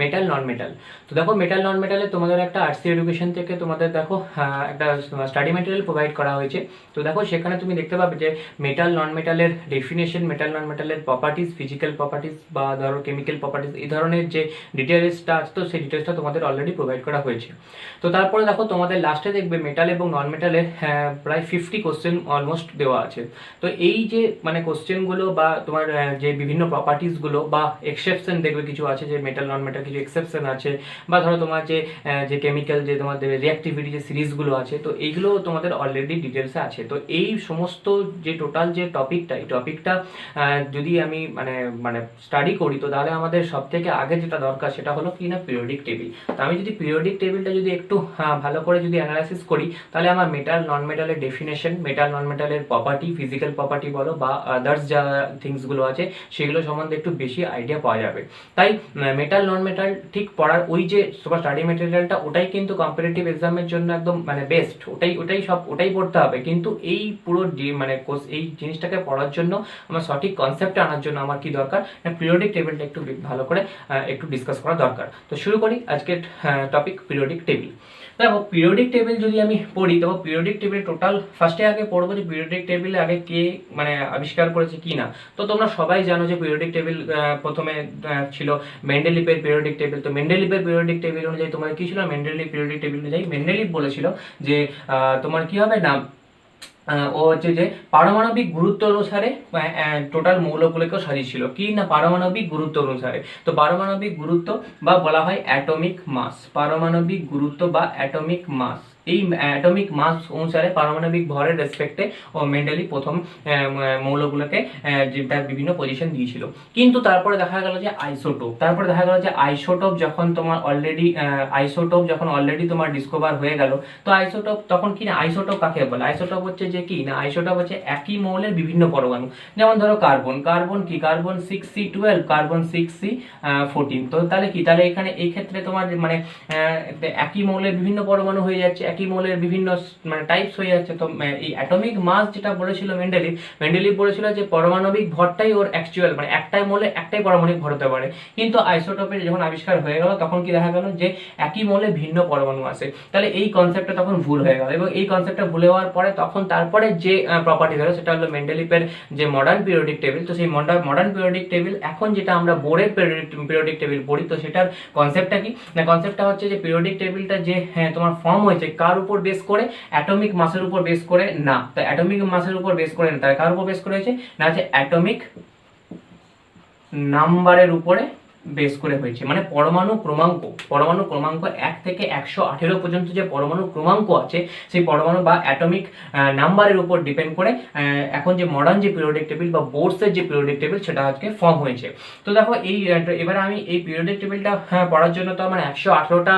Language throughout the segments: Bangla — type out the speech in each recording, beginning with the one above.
মেটাল নন মেটাল। তো দেখো মেটাল নন মেটালে তোমাদের একটা আর্টস এডুকেশন থেকে তোমাদের দেখো একটা স্টাডি ম্যাটেরিয়াল প্রোভাইড করা হয়েছে। তো দেখো সেখানে তুমি দেখতে পাবে যে মেটাল নন মেটালের ডেফিনেশন, মেটাল নন মেটালের প্রপার্টিজ, ফিজিক্যাল প্রপার্টিজ বা ধরো কেমিক্যাল প্রপার্টিজ, এই ধরনের যে ডিটেলসটা আছে তো সেই ডিটেলসটা তোমাদের অলরেডি প্রোভাইড করা হয়েছে। তো তারপরে দেখো তোমাদের লাস্টে দেখবে মেটাল এবং নন মেটালের প্রায় 50 কোশ্চেন অলমোস্ট দেওয়া আছে। তো এই যে মানে কোশ্চেনগুলো বা তোমার যে বিভিন্ন প্রপার্টিজগুলো বা এক্সেপশন দেখবে কিছু আছে, যে মেটাল নন মেটাল কিছু এক্সেপশন আছে, বা ধরো তোমার যে কেমিক্যাল যে তোমাদের রিঅ্যাক্টিভিটি যে সিরিজগুলো আছে, তো এইগুলো তোমাদের অলরেডি ডিটেলসে আছে। তো এই সমস্ত যে টোটাল যে টপিকটা, এই টপিকটা যদি আমি মানে মানে স্টাডি করি, তো তাহলে আমাদের সব থেকে আগে যেটা দরকার সেটা হলো কি না, পিরিয়ডিক টেবিল। তো আমি যদি পিরিয়ডিক টেবিলটা যদি একটু ভালো করে যদি অ্যানালাইসিস করি, তাহলে আমার মেটাল নন মেটালের ডেফিনেশন, মেটাল নন মেটালের প্রপার্টি, ফিজিক্যাল প্রপার্টি বলো বা আদার্স যা থিংসগুলো আছে সেগুলো সম্বন্ধে একটু বেশি আইডিয়া পাওয়া যাবে। তাই মেটাল নন মেটাল ঠিক পড়ার ওই যে তোমার স্টাডি মেটেরিয়ালটা, ওটাই কিন্তু কম্পিটিটিভ এক্সামের জন্য একদম মানে বেস্ট, ওটাই পড়তে হবে। কিন্তু এই পুরো মানে এই জিনিসটাকে পড়ার জন্য আমার সঠিক কনসেপ্টে আনার জন্য আমার কি দরকার, পিরিয়ডিক টেবিলটা একটু ভালো করে একটু ডিসকাস করা দরকার। তো শুরু করি আজকের টপিক, পিরিয়ডিক টেবিল। দেখো পিরিয়ডিক টেবিল যদি আমি পড়ি, তো পিরিয়ডিক টেবিল টোটাল ফার্স্টে আগে পড়বো যে পিরিয়ডিক টেবিলে আগে কে মানে আবিষ্কার করেছে কি না। তো তোমরা সবাই জানো যে পিরিয়ডিক টেবিল প্রথমে ছিল মেন্ডেলিভের পিরিয়ডিক টেবিল। তো মেন্ডেলিভের পিরিয়ডিক টেবিল অনুযায়ী তোমার কি ছিল, মেন্ডেলিভ পিরিয়ডিক টেবিল অনুযায়ী মেন্ডেলিভ বলেছিল যে তোমার কি হবে না, ও হচ্ছে যে পারমাণবিক গুরুত্ব অনুসারে টোটাল মৌলগুলোকেও সাজিয়েছিল কি না, পারমাণবিক গুরুত্ব অনুসারে। তো পারমাণবিক গুরুত্ব বা বলা হয় অ্যাটমিক মাস, পারমাণবিক গুরুত্ব বা অ্যাটমিক মাস, এই অ্যাটমিক মাস অনুসারে পারমাণবিক ভরের রেসপেক্টে ও মেন্ডেলি প্রথম মৌলগুলোকে তার বিভিন্ন পজিশন দিয়েছিল। কিন্তু তারপরে দেখা গেল যে আইসোটোপ যখন অলরেডি তোমার ডিসকভার হয়ে গেল, তো আইসোটোপ তখন কি না, আইসোটোপ কাকে বলে, আইসোটোপ হচ্ছে যে কি না, আইসোটোপ হচ্ছে একই মৌলের বিভিন্ন পরমাণু। যেমন ধরো carbon, carbon 6C12, carbon 6C14। তো তাহলে এখানে এই ক্ষেত্রে তোমার মানে একই মৌলের বিভিন্ন পরমাণু হয়ে যাচ্ছে, একই মৌলের বিভিন্ন মানে টাইপস হয়ে যাচ্ছে। তো এই অ্যাটমিক মাস যেটা বলেছিল মেন্ডেলিভ বলেছিল যে পারমাণবিক ভরটাই ওর অ্যাকচুয়াল, মানে একটাই মৌলে একটাই পারমাণবিক ভর হতে পারে। কিন্তু আইসোটোপের যখন আবিষ্কার হয়ে গেল, তখন কি দেখা গেল যে একই মৌলে ভিন্ন পরমাণু আছে। তাহলে এই কনসেপ্টটা তখন ভুল হয়ে গেল, এবং এই কনসেপ্টটা ভুল হওয়ার পরে তারপরে যে প্রপার্টি হলো সেটা হলো মেন্ডেলিভের যে মডার্ন পিরিয়ডিক টেবিল। তো সেই মডার্ন পিরিয়ডিক টেবিল এখন যেটা আমরা বোরের পিরিয়ডিক টেবিল পড়ি, তো সেটার কনসেপ্টটা কি না, কনসেপ্টটা হচ্ছে যে পিরিয়ডিক টেবিলটা যে তোমার ফর্ম হয়েছে কার উপর বেস করে, অ্যাটমিক মাসের উপর বেস করে না। তো অ্যাটমিক মাসের উপর বেস করে না, তার কার উপর বেস করেছে না, হচ্ছে অ্যাটমিক নাম্বারের উপরে বেস করে হয়েছে। মানে পরমাণু ক্রমাঙ্ক 1 থেকে 118 পর্যন্ত যে পরমাণু ক্রমাঙ্ক আছে, সেই পরমাণু বা অ্যাটমিক নাম্বারের উপর ডিপেন্ড করে এখন যে মডার্ন যে পিরিয়ডিক টেবিল বা বোর্ডসের যে পিরিয়ডিক টেবিল সেটা আজকে ফর্ম হয়েছে। তো দেখো এবার আমি এই পিরিয়ডিক টেবিলটা পড়ার জন্য তো আমার 118টা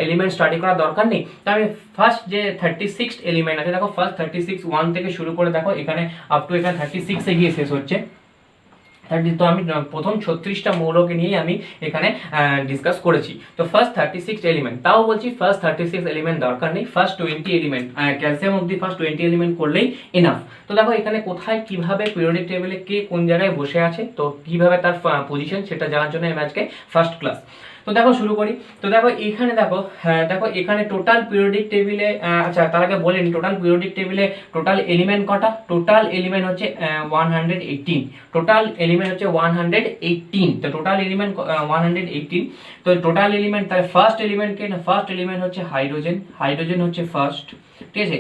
এলিমেন্ট স্টাডি করার দরকার নেই। তো আমি ফার্স্ট যে 36 এলিমেন্ট আছে, দেখো ফার্স্ট 36 1 থেকে শুরু করে দেখো এখানে আপ টু এখানে 36 এ গিয়ে শেষ হচ্ছে। তো আমি প্রথম 36টা মৌলকে নিয়ে আমি এখানে ডিসকাস করেছি। তো ফার্স্ট 36 এলিমেন্ট, তাও বলছি ফার্স্ট 36 এলিমেন্ট দরকার নেই, ফার্স্ট 20 এলিমেন্ট ক্যালসিয়াম অবধি ফার্স্ট 20 এলিমেন্ট করলেই এনাফ। তো দেখো এখানে কোথায় কিভাবে পিরিয়ডিক টেবিলে কে কোন জায়গায় বসে আছে, তো কিভাবে তার পজিশন সেটা জানার জন্য আমি আজকে ফার্স্ট ক্লাস। তো দেখো শুরু করি। তো দেখো এখানে দেখো এখানে টোটাল পিরিয়ডিক টেবিলে, আচ্ছা তার আগে বলে নি, টোটাল পিরিয়ডিক টেবিলে টোটাল এলিমেন্ট কটা, টোটাল এলিমেন্ট হচ্ছে 118, টোটাল এলিমেন্ট হচ্ছে 118। তো টোটাল এলিমেন্ট 118। তো টোটাল এলিমেন্ট তার ফার্স্ট এলিমেন্ট কে না, ফার্স্ট এলিমেন্ট হচ্ছে হাইড্রোজেন হচ্ছে ফার্স্ট, ঠিক আছে।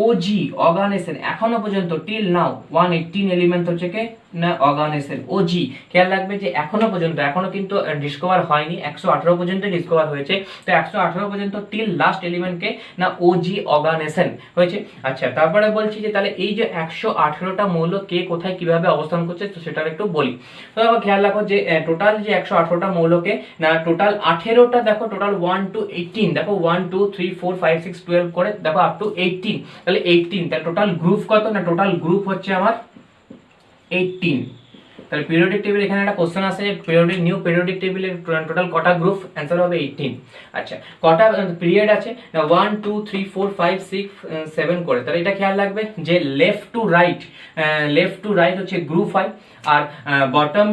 ওজি অর্গানেশন এখনো পর্যন্ত টিল নাও 118 এলিমেন্ট হচ্ছে কে না অর্গানেশন ওজি। খেয়াল রাখবে যে এখনো কিন্তু ডিসকভার হয়নি, 118 পর্যন্ত ডিসকভার হয়েছে। তো 118 পর্যন্ত টিল লাস্ট এলিমেন্ট কে না ওজি অর্গানেশন হয়েছে। আচ্ছা তারপরে বলছি যে তাহলে এই যে 118টা মৌল কে কোথায় কিভাবে অবস্থান করছে, তো সেটার একটু বলি। তো দেখো খেয়াল রাখো যে টোটাল যে 118টা মৌলকে না টোটাল 18টা দেখো, টোটাল 1 to 18 দেখো 1 2 3 4 5 6 12 করে দেখো আপ টু 18। তাহলে 18, তাহলে টোটাল গ্রুপ কত না, টোটাল গ্রুপ হচ্ছে আমার 18। তাহলে পিরিয়ডিক টেবিল এখানে একটা কোশ্চেন আছে যে পিরিয়ডিক নিউ পিরিয়ডিক টেবিলের টোটাল কটা গ্রুপ, অ্যান্সার হবে 18। আচ্ছা কটা পিরিয়ড আছে না 1 2 3 4 5 6 7 করে, তাহলে এটা খেয়াল রাখবে যে লেফট টু রাইট হচ্ছে গ্রুপ হয়, আর বটম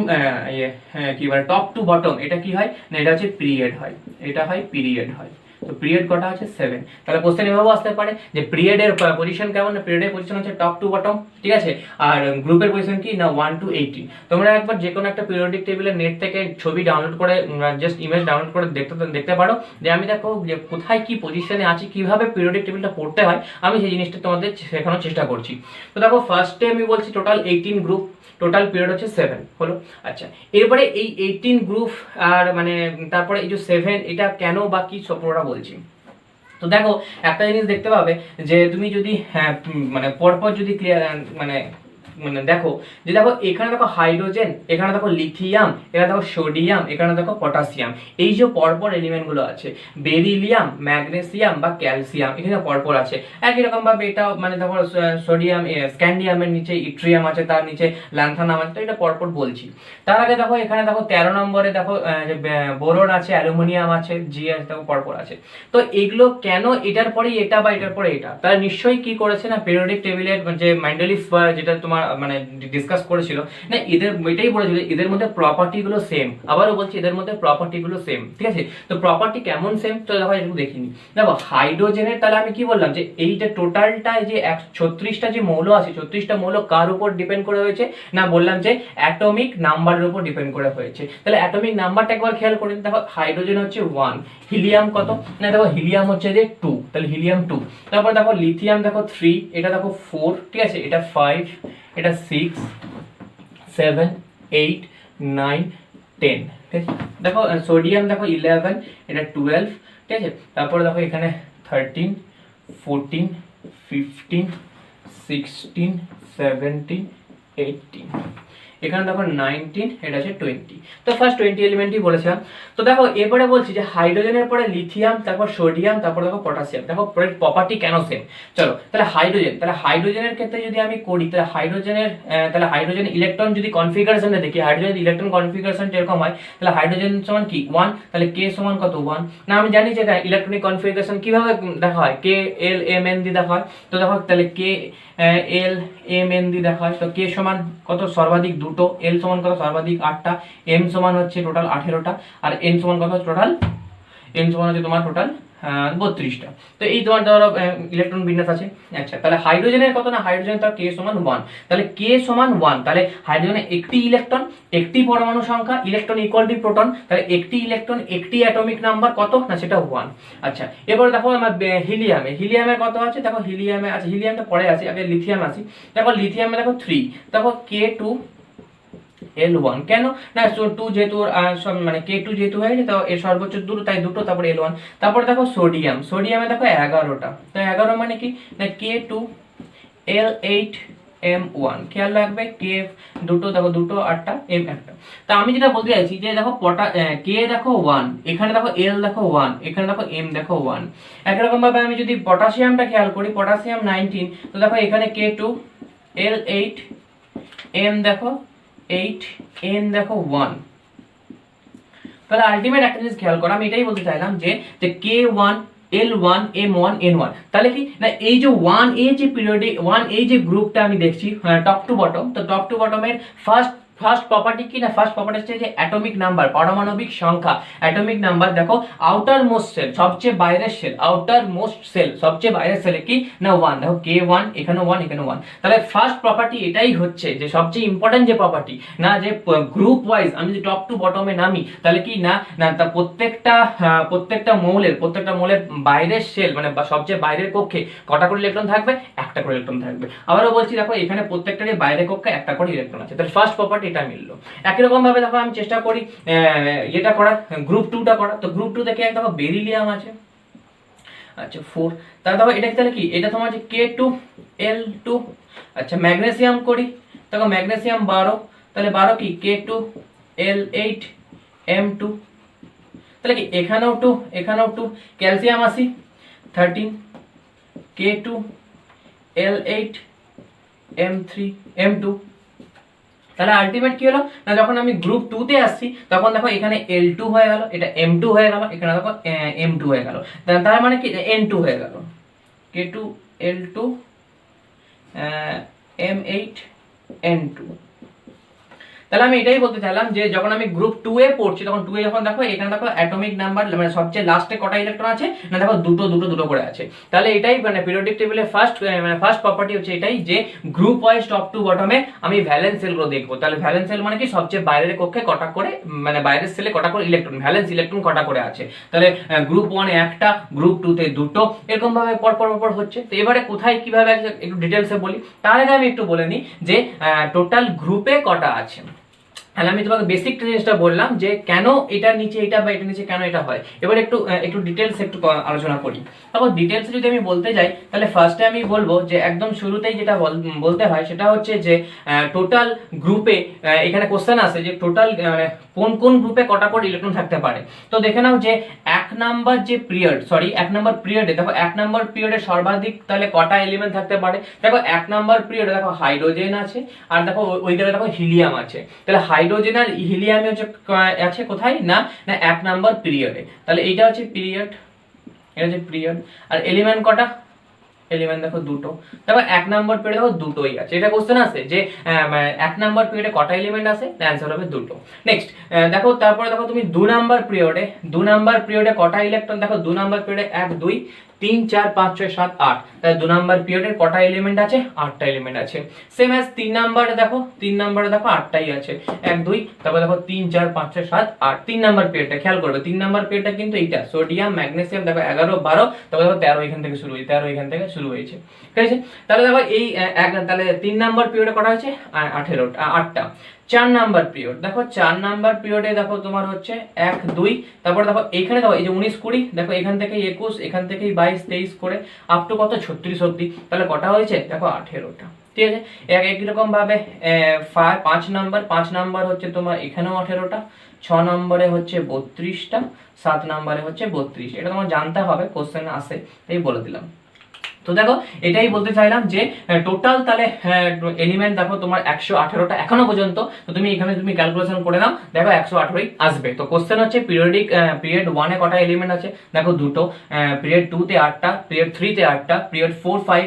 কি বলে টপ টু বটম এটা কি হয় না এটা হচ্ছে পিরিয়ড হয়, এটা হয় পিরিয়ড হয়। তো পিরিয়ড কটা আছে 7। তাহলে কোশ্চেন এভাবেও আসতে পারে যে পিরিয়ডের পজিশন কেমন, না পিরিয়ডের পজিশন হচ্ছে টপ টু বটম, ঠিক আছে, আর গ্রুপের পজিশন কি না 1 to 18। তোমরা একবার যে কোনো একটা পিরিয়ডিক টেবিলের নেট থেকে ছবি ডাউনলোড করে জাস্ট ইমেজ ডাউনলোড করে দেখতে পারো যে আমি দেখো যে কোথায় কি পজিশনে আছি, কিভাবে পিরিয়ডিক টেবিলটা পড়তে হয়, আমি সেই জিনিসটা তোমাদের শেখানোর চেষ্টা করছি। তো দেখো ফার্স্টে আমি বলছি টোটাল 18 গ্রুপ, টোটাল পিরিয়ড হচ্ছে 7 হলো। আচ্ছা এরপরে এই 18 গ্রুপ আর মানে তারপরে এই যে 7 এটা কেন বা কি সবটা বলছি। তো দেখো একটা জিনিস দেখতে পাবে যে তুমি যদি মানে পরপর যদি ক্লিয়ার মানে দেখো যে দেখো এখানে দেখো হাইড্রোজেন, এখানে দেখো লিথিয়াম, এখানে দেখো সোডিয়াম, এখানে দেখো পটাশিয়াম, এই যে পরপর এলিমেন্ট গুলো আছে বেরিলিয়াম, ম্যাগনেসিয়াম বা ক্যালসিয়াম এখানে পরপর আছে। একই রকম ভাবে এটা মানে দেখো সোডিয়াম স্ক্যান্ডিয়ামের নিচে ইট্রিয়াম আছে, তার নিচে ল্যান্থানাম আছে, তো এটা পরপর বলছি। তার আগে দেখো এখানে দেখো 13 নম্বরে দেখো বোরন আছে, অ্যালুমিনিয়াম আছে, জি আছে, দেখো পরপর আছে। তো এগুলো কেন এটার পরে এটা বা এটার পরে এটা, তারা নিশ্চয়ই কি করেছে না পিরিয়ডিক টেবিলের যে ম্যান্ডেলিফ যেটা তোমার মানে ডিসকাস করেছিল না, এদের এটাই বলেছিল এদের মধ্যে প্রপার্টি গুলো সেম। আবারও বলছি এদের মধ্যে প্রপার্টি গুলো সেম, ঠিক আছে। তো প্রপার্টি কেমন সেম, তো দেখো একটু দেখিনি। দেখো হাইড্রোজেনের তাহলে আমি কি বললাম যে এই যে টোটালটা যে 36টা যে মৌল আছে, 36টা মৌল কার উপর ডিপেন্ড করে হয়েছে না, বললাম যে অ্যাটমিক নাম্বারের উপর ডিপেন্ড করে হয়েছে। তাহলে অ্যাটমিক নাম্বারটা একবার খেয়াল করে দেখো হাইড্রোজেন হচ্ছে 1, হিলিয়াম কত না দেখো হিলিয়াম হচ্ছে যে 2, তাহলে হিলিয়াম 2। তারপর দেখো লিথিয়াম দেখো 3, এটা দেখো 4, ঠিক আছে, এটা 5, এটা 6 7 8 9 10, ঠিক আছে। দেখো সোডিয়াম দেখো 11, এটা 12, ঠিক আছে। তারপরে দেখো এখানে 13 14 15 16 17 18, এখানে দেখো 19, এটা হচ্ছে 20। তো ফার্স্ট 20 এলিমেন্টই বলেছিলাম। তো দেখো এবারে বলছি যে হাইড্রোজেনের পরে লিথিয়াম, তারপর সোডিয়াম, তারপর দেখো পটাশিয়াম, দেখো প্রপার্টি কেন সেম। চলো তাহলে হাইড্রোজেনের ক্ষেত্রে যদি আমি করি তাহলে হাইড্রোজেন ইলেকট্রন যদি কনফিগারেশনে দেখি, হাইড্রোজেন ইলেকট্রন কনফিগারেশন যেরকম হয় তাহলে হাইড্রোজেন সমান কি 1, তাহলে কে সমান কত 1 না, আমি জানি যে ইলেকট্রনিক কনফিগারেশন কিভাবে দেখা হয়, কে এল এম এন দিয়ে দেখা হয়। তো দেখো তাহলে কে এল এম এন দিয়ে দেখা হয়, তো কে সমান কত সর্বাধিক 2টো, এল সমান কত সর্বাধিক 8টা, এম সমান হচ্ছে টোটাল 18টা, আর এন সমান কত টোটাল, এন সমান হচ্ছে তোমার টোটাল 32টা। তো এই তোমার ধরো ইলেকট্রন বিন্যাস আছে। আচ্ছা তাহলে হাইড্রোজেনের কত না, হাইড্রোজেন তার কে সমান 1, তাহলে কে সমান 1, তাহলে হাইড্রোজেনে একটি ইলেকট্রন একটি পরমাণু সংখ্যা, ইলেকট্রন ইকুয়াল টু প্রোটন, তাহলে একটি ইলেকট্রন একটি অ্যাটমিক নাম্বার কত না সেটা 1। আচ্ছা এবার দেখো আমার হিলিয়ামের কত আছে, দেখো হিলিয়ামে আছে, হিলিয়ামটা পরে আছে, আগে লিথিয়াম আছে। দেখো লিথিয়ামে দেখো 3, দেখো K2 L1 কেন না 2 যেহেতু মানে K2 যেহেতু হয়েছে তো এর সর্বোচ্চ দূর তাই দুটো, তারপর L1। তারপর দেখো সোডিয়ামে দেখো 11টা, তো 11 মানে কি না K2 L8 M1, খেয়াল রাখবে কে দুটো দেখো দুটো 8টা M একটা। তা আমি যেটা বলতে চাইছি যে দেখো কে দেখো 1, এখানে দেখো L দেখো 1, এখানে দেখো M দেখো 1। একরকম ভাবে আমি যদি পটাশিয়ামটা খেয়াল করি, পটাশিয়াম 19, তো দেখো এখানে K2 L8 M দেখো 8, N দেখো 1। তাহলে আলটিমেট একটা জিনিস খেয়াল করো, আমি এটাই বলতে চাইলাম যে K1 L1 M1 N1, তাহলে কি না এই যে 1A যে পিরিয়ডিক 1A যে গ্রুপটা আমি দেখছি টপ টু বটম, তো টপ টু বটমের ফার্স্ট প্রপার্টি কি না, ফার্স্ট প্রপার্টি হচ্ছে যে অ্যাটমিক নাম্বার, পারমাণবিক সংখ্যা, অ্যাটমিক নাম্বার। দেখো আউটার মোস্ট সেল সবচেয়ে বাইরের সেল, আউটার মোস্ট সেল সবচেয়ে বাইরের সেলে কি না 1, দেখো K1 এখানে 1 এখানে 1। তাহলে ফার্স্ট প্রপার্টি এটাই হচ্ছে যে সবচেয়ে ইম্পর্টেন্ট যে প্রপার্টি না, যে গ্রুপ ওয়াইজ আমি যদি টপ টু বটমে নামি তাহলে কি না না তা প্রত্যেকটা মৌলের বাইরের সেল মানে সবচেয়ে বাইরের কক্ষে কটা করে ইলেকট্রন থাকবে, একটা করে ইলেকট্রন থাকবে। আবারও বলছি দেখো এখানে প্রত্যেকটারই বাইরের কক্ষে একটা করে ইলেকট্রন আছে, তাহলে ফার্স্ট প্রপার্টি এটা মিললো। একই রকম ভাবে দেখো আমি চেষ্টা করি এটা করার, গ্রুপ 2টা করার। তো গ্রুপ 2 দেখে দেখো বেরিলিয়াম আছে, আচ্ছা 4, তাহলে দেখো এটা তাহলে কি এটা তোমার যে K2 L2। আচ্ছা ম্যাগনেসিয়াম করি, দেখো ম্যাগনেসিয়াম 12, তাহলে 12 কি K2 L8 M2, তাহলে কি এখানেও 2 এখানেও 2। ক্যালসিয়াম আসি 13 K2 L8 M3 M2, তাহলে আলটিমেট কি হলো না, যখন আমি গ্রুপ 2 তে আসছি তখন দেখো এখানে L2 হয়ে গেল, এটা M2 হয়ে গেল, এখানে দেখো M2 হয়ে গেল, তার মানে কি N2 হয়ে গেল, K2 L2 M8 N2। তাহলে আমি এটাই বলতে চাইলাম যে যখন আমি গ্রুপ 2 এ পড়ছি তখন 2 এ যখন দেখো এখানে দেখো অ্যাটমিক নাম্বার মানে সবচেয়ে লাস্টে কটা ইলেকট্রন আছে না, দেখো দুটো দুটো দুটো করে আছে। তাহলে এটাই মানে পিরিয়ডিক টেবিলের ফার্স্ট প্রপার্টি হচ্ছে এটাই যে গ্রুপ ওয়াইজ টপ টু বটমে আমি ভ্যালেন্স সেলগুলো দেখবো। তাহলে ভ্যালেন্স সেল মানে কি সবচেয়ে বাইরের কক্ষে কটা করে মানে বাইরের সেলে কটা করে ইলেকট্রন, ভ্যালেন্স ইলেকট্রন কটা করে আছে। তাহলে গ্রুপ 1 এ একটা, গ্রুপ 2 তে দুটো, এরকম ভাবে পর পর পর হচ্ছে। তো এবারে কোথায় কিভাবে একটু ডিটেলসে বলি, তার আগে আমি একটু বলে নিই যে টোটাল গ্রুপে কটা আছে। তাহলে আমি তোমাকে বেসিক জিনিসটা বললাম যে কেন এটার নিচে এটা বা এটার নিচে কেন এটা হয়। এবার একটু ডিটেলস একটু আলোচনা করি। তারপর ডিটেলস যদি আমি বলতে যাই তাহলে ফার্স্টে আমি বলবো যে একদম শুরুতেই যেটা বলতে হয় সেটা হচ্ছে যে টোটাল গ্রুপে এখানে কোশ্চেন আসে যে টোটাল কোন কোন গ্রুপে কটা করে ইলেকট্রন থাকতে পারে। তো দেখে নাও যে এক নাম্বার পিরিয়ডে দেখো এক নাম্বার পিরিয়ডে সর্বাধিক তাহলে কটা এলিমেন্ট থাকতে পারে। দেখো এক নাম্বার পিরিয়ডে দেখো হাইড্রোজেন আছে, আর দেখো ওই জায়গায় দেখো হিলিয়াম আছে। তাহলে হাইড্রোজেন আর হিলিয়াম আছে কোথায় না না এক নাম্বার পিরিয়ডে। তাহলে এইটা হচ্ছে পিরিয়ড, এটা হচ্ছে পিরিয়ড। আর এলিমেন্ট কটা, এলিমেন্ট দেখো দুটো। দেখো এক নাম্বার পিরিয়ডে দেখো দুটোই আছে। এটা কোশ্চেন আছে যে এক নাম্বার পিরিয়ডে কটা এলিমেন্ট আছে, অ্যান্সার হবে দুটো। নেক্সট দেখো তারপরে দেখো তুমি দু নাম্বার পিরিয়ডে কটা ইলেকট্রন, দেখো দু নাম্বার পিরিয়ডে 1 2 3 4 5 6 7 8। তাহলে দু নাম্বার পিরিয়ডের কটা এলিমেন্ট আছে, 8টা এলিমেন্ট আছে। সেম অ্যাজ তিন নাম্বারে দেখো 8টাই আছে, 1 2 তারপর দেখো 3 4 5 6 7 8। তিন নাম্বার পিরিয়ডটা খেয়াল করবে, তিন নাম্বার পিরিয়ডটা কিন্তু এইটা সোডিয়াম ম্যাগনেসিয়াম দেখো 11 12, তারপর দেখো 13 এখান থেকে শুরু হয়েছে, 13 এখান থেকে শুরু হয়েছে, ঠিক আছে। তাহলে দেখো এই তাহলে তিন নাম্বার পিরিয়ডে কটা হয়েছে 8টা। চার নাম্বার পিরিয়ড দেখো, চার নাম্বার পিরিয়ডে দেখো তোমার হচ্ছে 1 2, তারপর দেখো এখানে দেখো এই যে 19 20, দেখো এখান থেকে 21, এখান থেকে 22 23 করে আপ টু কত 36 অবধি। তাহলে কটা হয়েছে দেখো 18টা, ঠিক আছে। একই রকম ভাবে 5 নাম্বার হচ্ছে তোমার এখানেও 18টা, 6 নম্বরে হচ্ছে 32টা, 7 নম্বরে হচ্ছে 32। এটা তোমার জানতে হবে, কোশ্চেন আসে তাই বলে দিলাম। তো দেখো এটাই বলতে চাইলাম যে টোটাল তাহলে এলিমেন্ট দেখো তোমার 118টা এখনো পর্যন্ত। তো তুমি এখানে তুমি ক্যালকুলেশন করে নাও, দেখো 118ই আসবে। তো কোশ্চেন হচ্ছে পিরিয়ড 1 এ কটা এলিমেন্ট আছে, দেখো দুটো, পিরিয়ড 2 তে 8টা, পিরিয়ড 3 তে 8টা, পিরিয়ড 4 5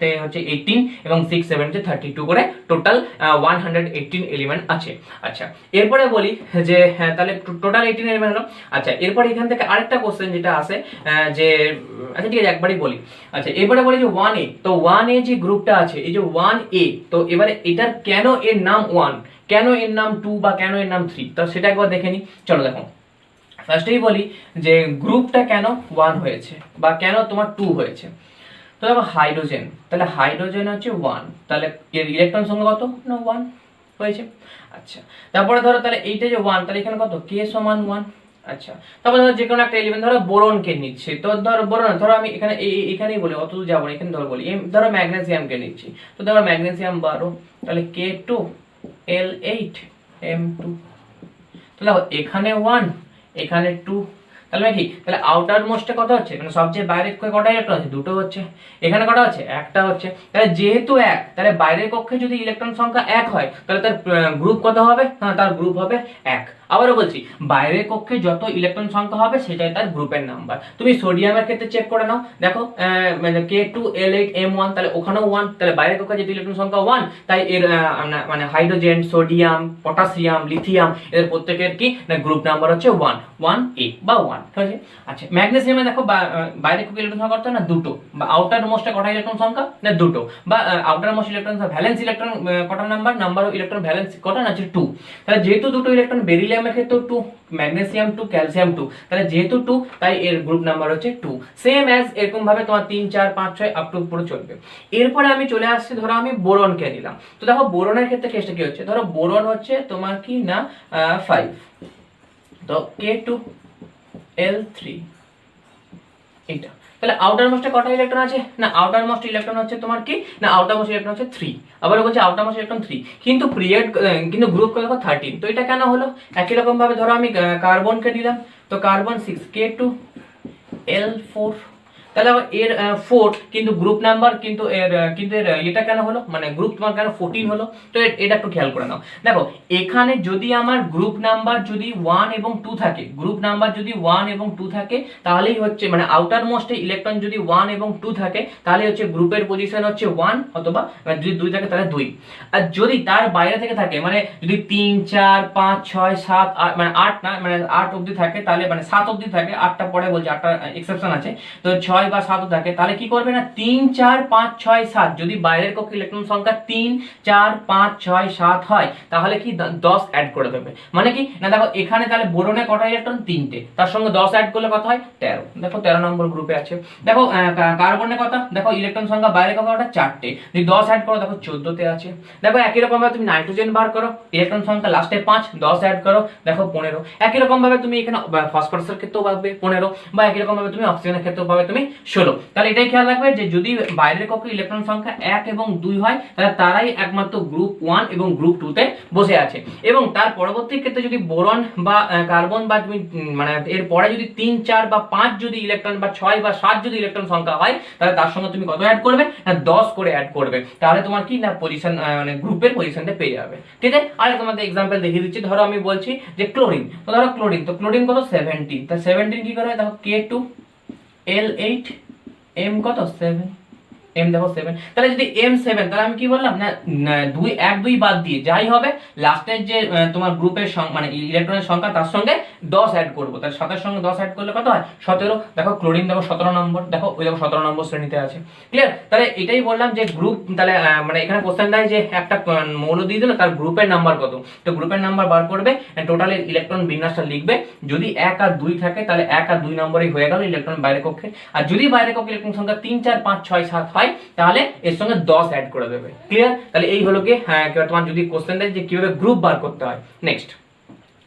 তে হচ্ছে 18 এবং 6 7 তে 32 করে টোটাল 118 এলিমেন্ট আছে। আচ্ছা এরপরে বলি যে তাহলে টোটাল 18 এলিমেন্ট হলো। আচ্ছা এরপরে এখান থেকে আরেকটা কোশ্চেন যেটা আসে যে আচ্ছা ঠিক আছে একবারই বলি। আচ্ছা এবারে বলি যে 1A, তো 1A যে গ্রুপটা আছে এই যে 1A, তো এবারে এটার কেন এর নাম 1, কেন এর নাম 2 বা কেন এর নাম 3, তো সেটা একবার দেখে নি। চলো দেখো ফার্স্টেই বলি যে গ্রুপটা কেন 1 হয়েছে বা কেন তোমার 2 হয়েছে। তো দেখো হাইড্রোজেন, তাহলে হাইড্রোজেন হচ্ছে 1, তাহলে এর ইলেকট্রন সংখ্যা কত না 1 হয়েছে। আচ্ছা তারপরে ধরো তাহলে এইটা যে 1, তাহলে এখানে কত k সমান 1। আচ্ছা তারপর ধরো যে কোনো একটা এলিমেন্ট ধরো বোরন কে নিচ্ছে, তো ধরো বোরন ধরো আমি এখানে এখানেই বলি, অত দূর যাবো না, এখানে ধরো বলি ধরো ম্যাগনেসিয়াম কে নিচ্ছি, তো ধরো ম্যাগনেসিয়াম 12, তাহলে K2 L8 M2। তো দেখো এখানে 1 এখানে 2, তাহলে কি তাহলে আউটার মোস্টে কত হচ্ছে মানে সবচেয়ে বাইরের কটা ইলেকট্রন আছে, দুটো হচ্ছে। এখানে কটা হচ্ছে, একটা হচ্ছে। তাহলে যেহেতু 1, তাহলে বাইরের কক্ষে যদি ইলেকট্রন সংখ্যা 1 হয় তাহলে তার গ্রুপ কত হবে, হ্যাঁ তার গ্রুপ হবে 1। আবারও বলছি বাইরের কক্ষে যত ইলেকট্রন সংখ্যা হবে সেটাই তার গ্রুপের নাম্বার। তুমি সোডিয়ামের ক্ষেত্রে চেক করে নাও, দেখো K2 L8 M1, তাহলে ওখানেও 1, তাহলে বাইরের কক্ষে যেহেতু ইলেকট্রন সংখ্যা 1 তাই এর মানে হাইড্রোজেন সোডিয়াম পটাশিয়াম লিথিয়াম এদের প্রত্যেকের কি না গ্রুপ নাম্বার হচ্ছে 1A বা 1, ঠিক আছে। আচ্ছা ম্যাগনেসিয়ামে দেখো বাইরের কক্ষে ইলেকট্রন সংখ্যা কত না দুটো, বা আউটার মোস্টে কটা ইলেকট্রন সংখ্যা না দুটো, বা outer most electron valence electron কটা নাম্বার অফ ইলেকট্রন ভ্যালেন্স কটা না হচ্ছে 2। তাহলে যেহেতু দুটো ইলেকট্রন, বেরিলিয়ামের ক্ষেত্রে 2, ম্যাগনেসিয়াম 2 ক্যালসিয়াম 2, তাহলে যেহেতু 2 তাই এর গ্রুপ নাম্বার হচ্ছে 2। সেম অ্যাজ এরকম ভাবে তোমার 3 4 5 6 আপ টু পুরো চলবে। এরপরে আমি চলে আসছি, ধরো আমি বোরনকে নিলাম। তো দেখো বোরনের ক্ষেত্রে কেসটা কি হচ্ছে, ধরো বোরন হচ্ছে তোমার কি না 5, তো K2 L3 এইটা। তাহলে আউটার মোস্টে কটা ইলেকট্রন আছে না আউটার মোস্ট ইলেকট্রন হচ্ছে তোমার কি না আউটার মোস্ট ইলেকট্রন হচ্ছে 3। আবার বলছে আউটার মোস্ট ইলেকট্রন 3, কিন্তু কিন্তু গ্রুপ দেখো 13। তো এটা কেন হলো, একই রকম ভাবে ধরো আমি কার্বনকে নিলাম, তো কার্বন 6 K2 L4, তাহলে আবার এর 4 কিন্তু গ্রুপ নাম্বার কিন্তু এর এটা কেন হলো, মানে গ্রুপ তোমার কেন 14 হলো? তো এটা একটু খেয়াল করে নাও। দেখো এখানে যদি আমার গ্রুপ নাম্বার যদি 1 এবং 2 থাকে, গ্রুপ নাম্বার যদি 1 এবং 2 থাকে তাহলেই হচ্ছে মানে আউটার মোস্ট ইলেকট্রন যদি 1 এবং 2 থাকে তাহলে হচ্ছে গ্রুপের পজিশন হচ্ছে 1, অথবা যদি 2 থাকে তাহলে 2। আর যদি তার বাইরে থেকে থাকে, মানে যদি 3 4 5 6 7 মানে 8 না, মানে 8 অবধি থাকে তাহলে, মানে 7 অবধি থাকে, 8টা পরে বলছে, 8টা এক্সেপশন আছে, তো 6 বা 7 থাকে, তাহলে কি করবে না 3 4 5 6 7 যদি বাইরের কক্ষে ইলেকট্রন সংখ্যা 3 4 5 6 7 হয় তাহলে কি 10 অ্যাড করে দেবে। মানে কি না, দেখো এখানে তাহলে বোরনে কটা ইলেকট্রন? 3টে, তার সঙ্গে 10 অ্যাড করলে কত হয়? 13। দেখো 13 নম্বর গ্রুপে আছে। দেখো কার্বনে কত? দেখো ইলেকট্রন সংখ্যা বাইরে কত? 4টে, যদি 10 অ্যাড করো দেখো 14তে আছে। দেখো একই রকম ভাবে তুমি নাইট্রোজেন বার করো, ইলেকট্রন সংখ্যা লাস্টে 5, 10 অ্যাড করো দেখো 15। একই রকম ভাবে তুমি এখানে ফসফরাসের ক্ষেত্রেও পাবে 15, বা একই রকম ভাবে তুমি অক্সিজেনের ক্ষেত্রেও পাবে তুমি 16। তাহলে এটাই খেয়াল রাখবে যে যদি বাইরের কক্ষে ইলেকট্রন সংখ্যা 1 এবং 2 হয় তাহলে তারাই একমাত্র গ্রুপ 1 এবং গ্রুপ 2 তে বসে আছে। এবং তার পরবর্তী ক্ষেত্রে যদি বোরন বা কার্বন বা তুমি মানে এর পরে যদি 3 4 বা 5 যদি ইলেকট্রন বা 6 বা 7 যদি ইলেকট্রন সংখ্যা হয় তাহলে তার সঙ্গে তুমি কত অ্যাড করবে? না 10 করে অ্যাড করবে, তাহলে তোমার কি না পজিশন মানে গ্রুপের পজিশনটা পেয়ে যাবে। ঠিক আছে, আর তোমাদের एग्जांपल দেখিয়ে দিচ্ছি। ধরো আমি বলছি যে ক্লোরিন, তো ধরো ক্লোরিন, তো ক্লোরিন কত? 17। তা 17 কি করে? দেখো K2 L8 M কত? 7, এম দেখো 7। তাহলে যদি M7, তাহলে আমি কি বললাম না 2 1 2 বাদ দিয়ে যাই হবে লাস্টের যে তোমার গ্রুপের মানে ইলেকট্রনের সংখ্যা তার সঙ্গে 10 অ্যাড করব, তাহলে 7 এর সঙ্গে 10 অ্যাড করলে কত হয়? 17। দেখো ক্লোরিন দেখো 17 নম্বর, দেখো ওই দেখো 17 নম্বর শ্রেণীতে আছে। ক্লিয়ার? তাহলে এটাই বললাম যে গ্রুপ, তাহলে মানে এখানে কোশ্চেন দেয় যে একটা মৌল দিয়ে দিল তার গ্রুপের নাম্বার কত, তো গ্রুপের নাম্বার বার করবে, টোটাল ইলেকট্রন বিন্যাসটা লিখবে, যদি 1 আর 2 থাকে তাহলে 1 আর 2 নম্বরই হয়ে গেল ইলেকট্রন বাইরে কক্ষে, আর যদি বাইরে কক্ষে ইলেকট্রন সংখ্যা 3 4 5 6 7 হয় তাহলে এর সঙ্গে 10 অ্যাড করে দেবে। ক্লিয়ার? তাহলে এই হলো কি তোমার যদি কোশ্চেন দেয় যে কিভাবে গ্রুপ বার করতে হয়। নেক্সট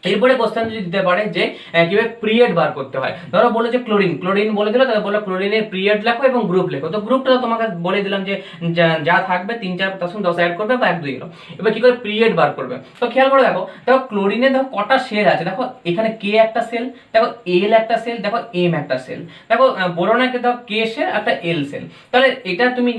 এরপরে কোশ্চেন যদি দিতে পারে যে কিভাবে পিরিয়ড বার করতে হয়। ধরো বলে যে ক্লোরিন, ক্লোরিন বলে দিল, তাহলে বলে ক্লোরিনের পিরিয়ড লেখো এবং গ্রুপ লেখো। তো গ্রুপটা তো তোমাকে বলে দিলাম যে যা থাকবে 3 4 তার সঙ্গে 10 অ্যাড করবে বা 1 2 এলো। এবার কি করে পিরিয়ড বার করবে? তো খেয়াল করে দেখো, দেখো ক্লোরিনে দেখো কটা সেল আছে, দেখো এখানে K একটা সেল, দেখো L একটা সেল, দেখো M একটা সেল, দেখো বোরনে দেখো K সেল একটা L সেল। তাহলে এটা তুমি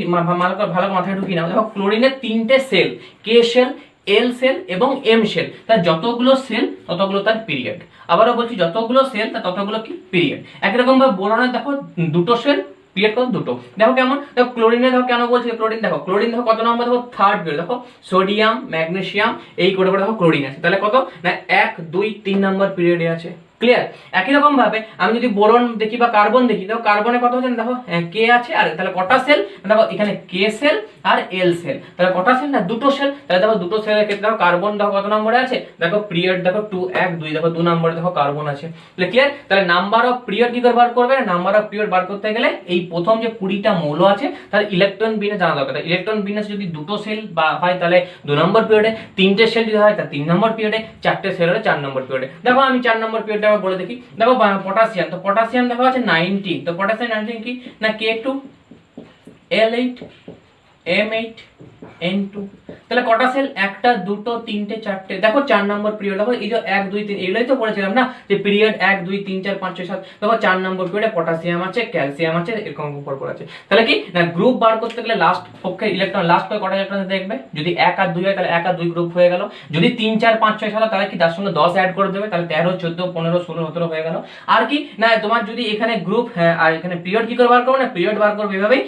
ভালো মাথায় ঢুকিয়ে নাও। দেখো ক্লোরিনের 3টে সেল, K সেল, এল সেল এবং এম সেল, তার যতগুলো সেল ততগুলো তার পিরিয়ড। আবারও বলছি যতগুলো সেল তার ততগুলো কি পিরিয়ড। একরকম ভাবে বোরনে দেখো দুটো সেল, পিরিয়ড কত? দুটো। দেখো কেমন, দেখো ক্লোরিনে দেখো কেন বলছি ক্লোরিন, দেখো ক্লোরিন দেখো কত নম্বর? দেখো থার্ড পিরিয়ড। দেখো সোডিয়াম ম্যাগনেসিয়াম এই করে দেখো ক্লোরিন আছে, তাহলে কত না 1 2 3 নম্বর পিরিয়ডে আছে। ক্লিয়ার? একই রকম ভাবে আমি যদি বোরন দেখি বা কার্বন দেখি, দেখো কার্বনে কত হচ্ছে? দেখো K আছে, আর তাহলে কটা সেল? দেখো এখানে K সেল আর L সেল, তাহলে কটা সেল? না দুটো সেল। তাহলে দেখো দুটো সেলের ক্ষেত্রে দেখো কার্বন দেখো কত নম্বরে আছে? দেখো পিরিয়ড দেখো 2 1 2, দেখো 2 নম্বরে দেখো কার্বন আছে। তাহলে ক্লিয়ার? তাহলে নাম্বার অফ পিরিয়ড কি করে বার করবে? নাম্বার অফ পিরিয়ড বার করতে গেলে এই প্রথম যে 20টা মৌল আছে তার ইলেকট্রন বিন্যাস জানা দরকার। ইলেকট্রন বিন্যাস যদি দুটো সেল বা হয় তাহলে 2 নম্বর পিরিয়ডে, 3টে সেল যদি হয় তাহলে 3 নম্বর পিরিয়ডে, 4টে সেল হলে 4 নম্বর পিরিয়ডে। দেখো আমি 4 নম্বর পিরিয়ডে আবার বলে দেখি। দেখো পটাশিয়াম, তো পটাশিয়াম দেখো আছে 90, তো পটাশিয়াম 90 কি না K2 L8 M8 N2, তাহলে কটা সেল? একটা দুটো তিনটে চারটে। দেখো 4 নম্বর পিরিয়ড, দেখো এই যে 1 2 3 এগুলোই তো বলেছিলাম না যে পিরিয়ড 1 2 3 4 5 6 7। দেখো 4 নম্বর পিরিয়ডে পটাশিয়াম আছে, ক্যালসিয়াম আছে, এরকম পরপর আছে। তাহলে কি না গ্রুপ বার করতে গেলে লাস্ট পক্ষে ইলেকট্রন লাস্ট করে কটা ইলেকট্রন দেখবে, যদি 1 আর 2 হয় তাহলে 1 আর 2 গ্রুপ হয়ে গেল, যদি 3 4 5 6 7 তাহলে কি তার সঙ্গে 10 অ্যাড করে দেবে, তাহলে 13 14 15 16 17 হয়ে গেল। আর কি না তোমার যদি এখানে গ্রুপ আর এখানে পিরিয়ড কি করে বার করবে? না পিরিয়ড বার করবে এভাবেই,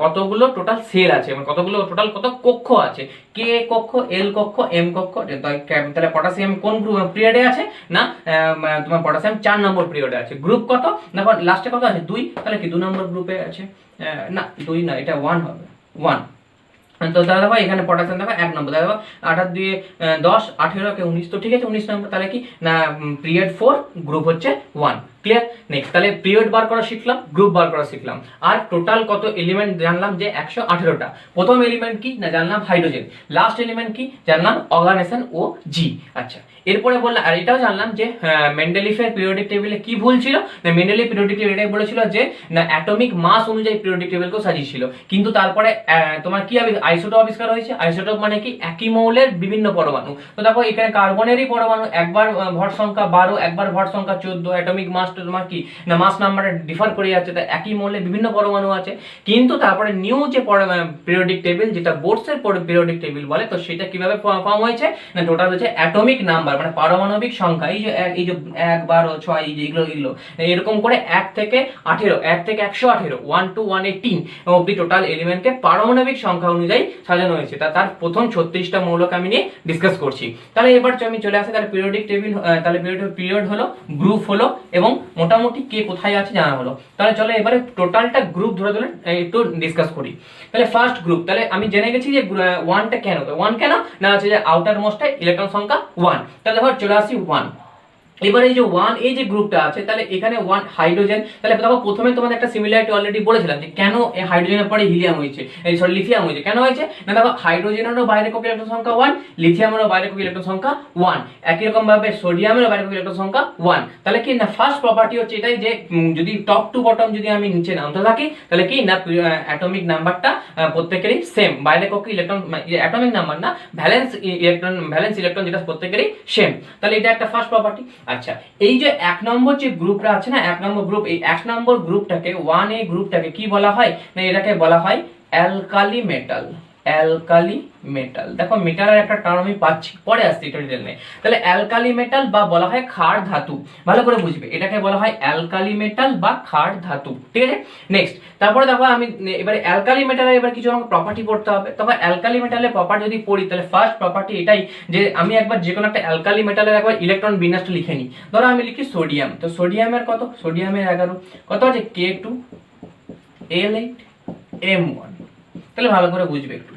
কতগুলো টোটাল সেল আছে, মানে কতগুলো টোটাল কত কক্ষ আছে, K কক্ষ, L কক্ষ, M কক্ষ। তাহলে পটাশিয়াম কোন গ্রুপ পিরিয়ডে আছে? না তোমার পটাশিয়াম 4 নম্বর পিরিয়ডে আছে। গ্রুপ কত? দেখো লাস্টে কত আছে? 2, তাহলে কি 2 নম্বর গ্রুপে আছে। না 2 না, এটা 1 হবে, 1। তো তাহলে দেখো এখানে পটাশিয়াম দেখো 1 নম্বর, দেখো 8 আর 2 10 18 কে 19, তো ঠিক আছে 19 নম্বর। তাহলে কি না পিরিয়ড 4 গ্রুপ হচ্ছে 1। ক্লিয়ার? নেক্সট তাহলে পিরিয়ড বার করা শিখলাম, গ্রুপ বার করা শিখলাম, আর টোটাল কত এলিমেন্ট জানলাম যে 118টা। প্রথম এলিমেন্ট কি না জানলাম হাইড্রোজেন, লাস্ট এলিমেন্ট কি জানলাম অর্গানেশন ও জি। আচ্ছা এরপরে বললাম, আর এটাও জানলাম যে মেন্ডেলিফের পিরিয়ডিক টেবিলে কি ভুল ছিল না, মেন্ডেলিফ পিরিয়ডিক টেবিল এটাই বলেছিল যে না অ্যাটমিক মাস অনুযায়ী পিরিয়ডিক টেবিলকেও সাজিয়েছিল, কিন্তু তারপরে তোমার কি আইসোটোপ আবিষ্কার হয়েছে। আইসোটোপ মানে কি একই মৌলের বিভিন্ন পরমাণু। তো দেখো এখানে কার্বনেরই পরমাণু একবার ভর সংখ্যা 12, একবার ভর সংখ্যা 14, অ্যাটমিক মাস তোমার কি না মাস নাম্বারটা ডিফার করে যাচ্ছে, তাই একই মৌলে বিভিন্ন পরমাণু আছে, কিন্তু তারপরে নিউ যে পিরিয়ডিক টেবিল যেটা বোর্ডসের পিরিয়ডিক টেবিল বলে, তো সেটা কিভাবে ফর্ম হয়েছে না টোটাল হচ্ছে অ্যাটমিক নাম্বার মানে পারমাণবিক সংখ্যা, এই যে 1 12 6 এই যে এগুলো এরকম করে 1 থেকে 18 1 থেকে 118 1 to 118 অবধি টোটাল এলিমেন্টকে পারমাণবিক সংখ্যা অনুযায়ী সাজানো হয়েছে। তার প্রথম 36টা মৌলকে আমি নিয়ে ডিসকাস করছি। তাহলে এবার আমি চলে আসি, তাহলে পিরিয়ডিক টেবিল, তাহলে পিরিয়ড হলো, গ্রুপ হলো, এবং মোটামুটি কে কোথায় আছে জানা হলো। তাহলে চলো এবারে টোটালটা গ্রুপ ধরে ধরে একটু ডিসকাস করি। তাহলে ফার্স্ট গ্রুপ, তাহলে আমি জেনে গেছি যে 1টা কেন, তো 1 কেন না হচ্ছে যে আউটার মোস্টে ইলেকট্রন সংখ্যা 1। তাহলে ধর চলে আসি 1। এবার এই যে 1 এই যে গ্রুপটা আছে, তাহলে এখানে 1 হাইড্রোজেন, তাহলে দেখো প্রথমে তোমাদের একটা সিমিলারিটি অলরেডি বলেছিলাম যে কেন এই হাইড্রোজেনের পরে হিলিয়াম হয়েছে, সরি লিথিয়াম হয়েছে, কেন হয়েছে না দেখো হাইড্রোজেনেরও বাইরে একক ইলেকট্রন সংখ্যা 1, লিথিয়ামেরও বাইরে একক ইলেকট্রন সংখ্যা 1, একই রকম ভাবে সোডিয়ামেরও বাইরে একক ইলেকট্রন সংখ্যা 1। তাহলে কি না ফার্স্ট প্রপার্টি হচ্ছে এটাই যে যদি টপ টু বটম যদি আমি নিচে নামতে থাকি, তাহলে কি না অ্যাটমিক নাম্বারটা প্রত্যেকেরই সেম, বাইরে একক ইলেকট্রন অ্যাটমিক নাম্বার না ভ্যালেন্স ইলেকট্রন যেটা প্রত্যেকেরই সেম। তাহলে এটা একটা ফার্স্ট প্রপার্টি। আচ্ছা, এই যে 1 নম্বর যে গ্রুপটা আছে না, 1 নম্বর গ্রুপ, এই 1 নম্বর গ্রুপটাকে 1A গ্রুপটাকে কি বলা হয় না এটাকে বলা হয় অ্যালকালি মেটাল। অ্যালকালি মেটাল, দেখো মেটালের একটা টার্ম আমি পাচ্ছি, পরে আসছি এটা ডিটেইল নিয়ে। তাহলে অ্যালকালি মেটাল বা বলা হয় ক্ষার ধাতু, ভালো করে বুঝবে, এটাকে বলা হয় অ্যালকালি মেটাল বা ক্ষার ধাতু, ঠিক আছে। নেক্সট তারপরে দেখো আমি এবারে অ্যালকালি মেটালের এবার কিছু আমাকে প্রপার্টি পড়তে হবে। তবে অ্যালকালি মেটালের প্রপার্টি যদি পড়ি, তাহলে ফার্স্ট প্রপার্টি এটাই যে আমি একবার যে কোনো একটা অ্যালকালি মেটালের একবার ইলেকট্রন বিন্যাসটা লিখে নিই। ধরো আমি লিখি সোডিয়াম, তো সোডিয়ামের কত, সোডিয়ামের 11, কত আছে K2L8M1। তাহলে ভালো করে বুঝবে একটু।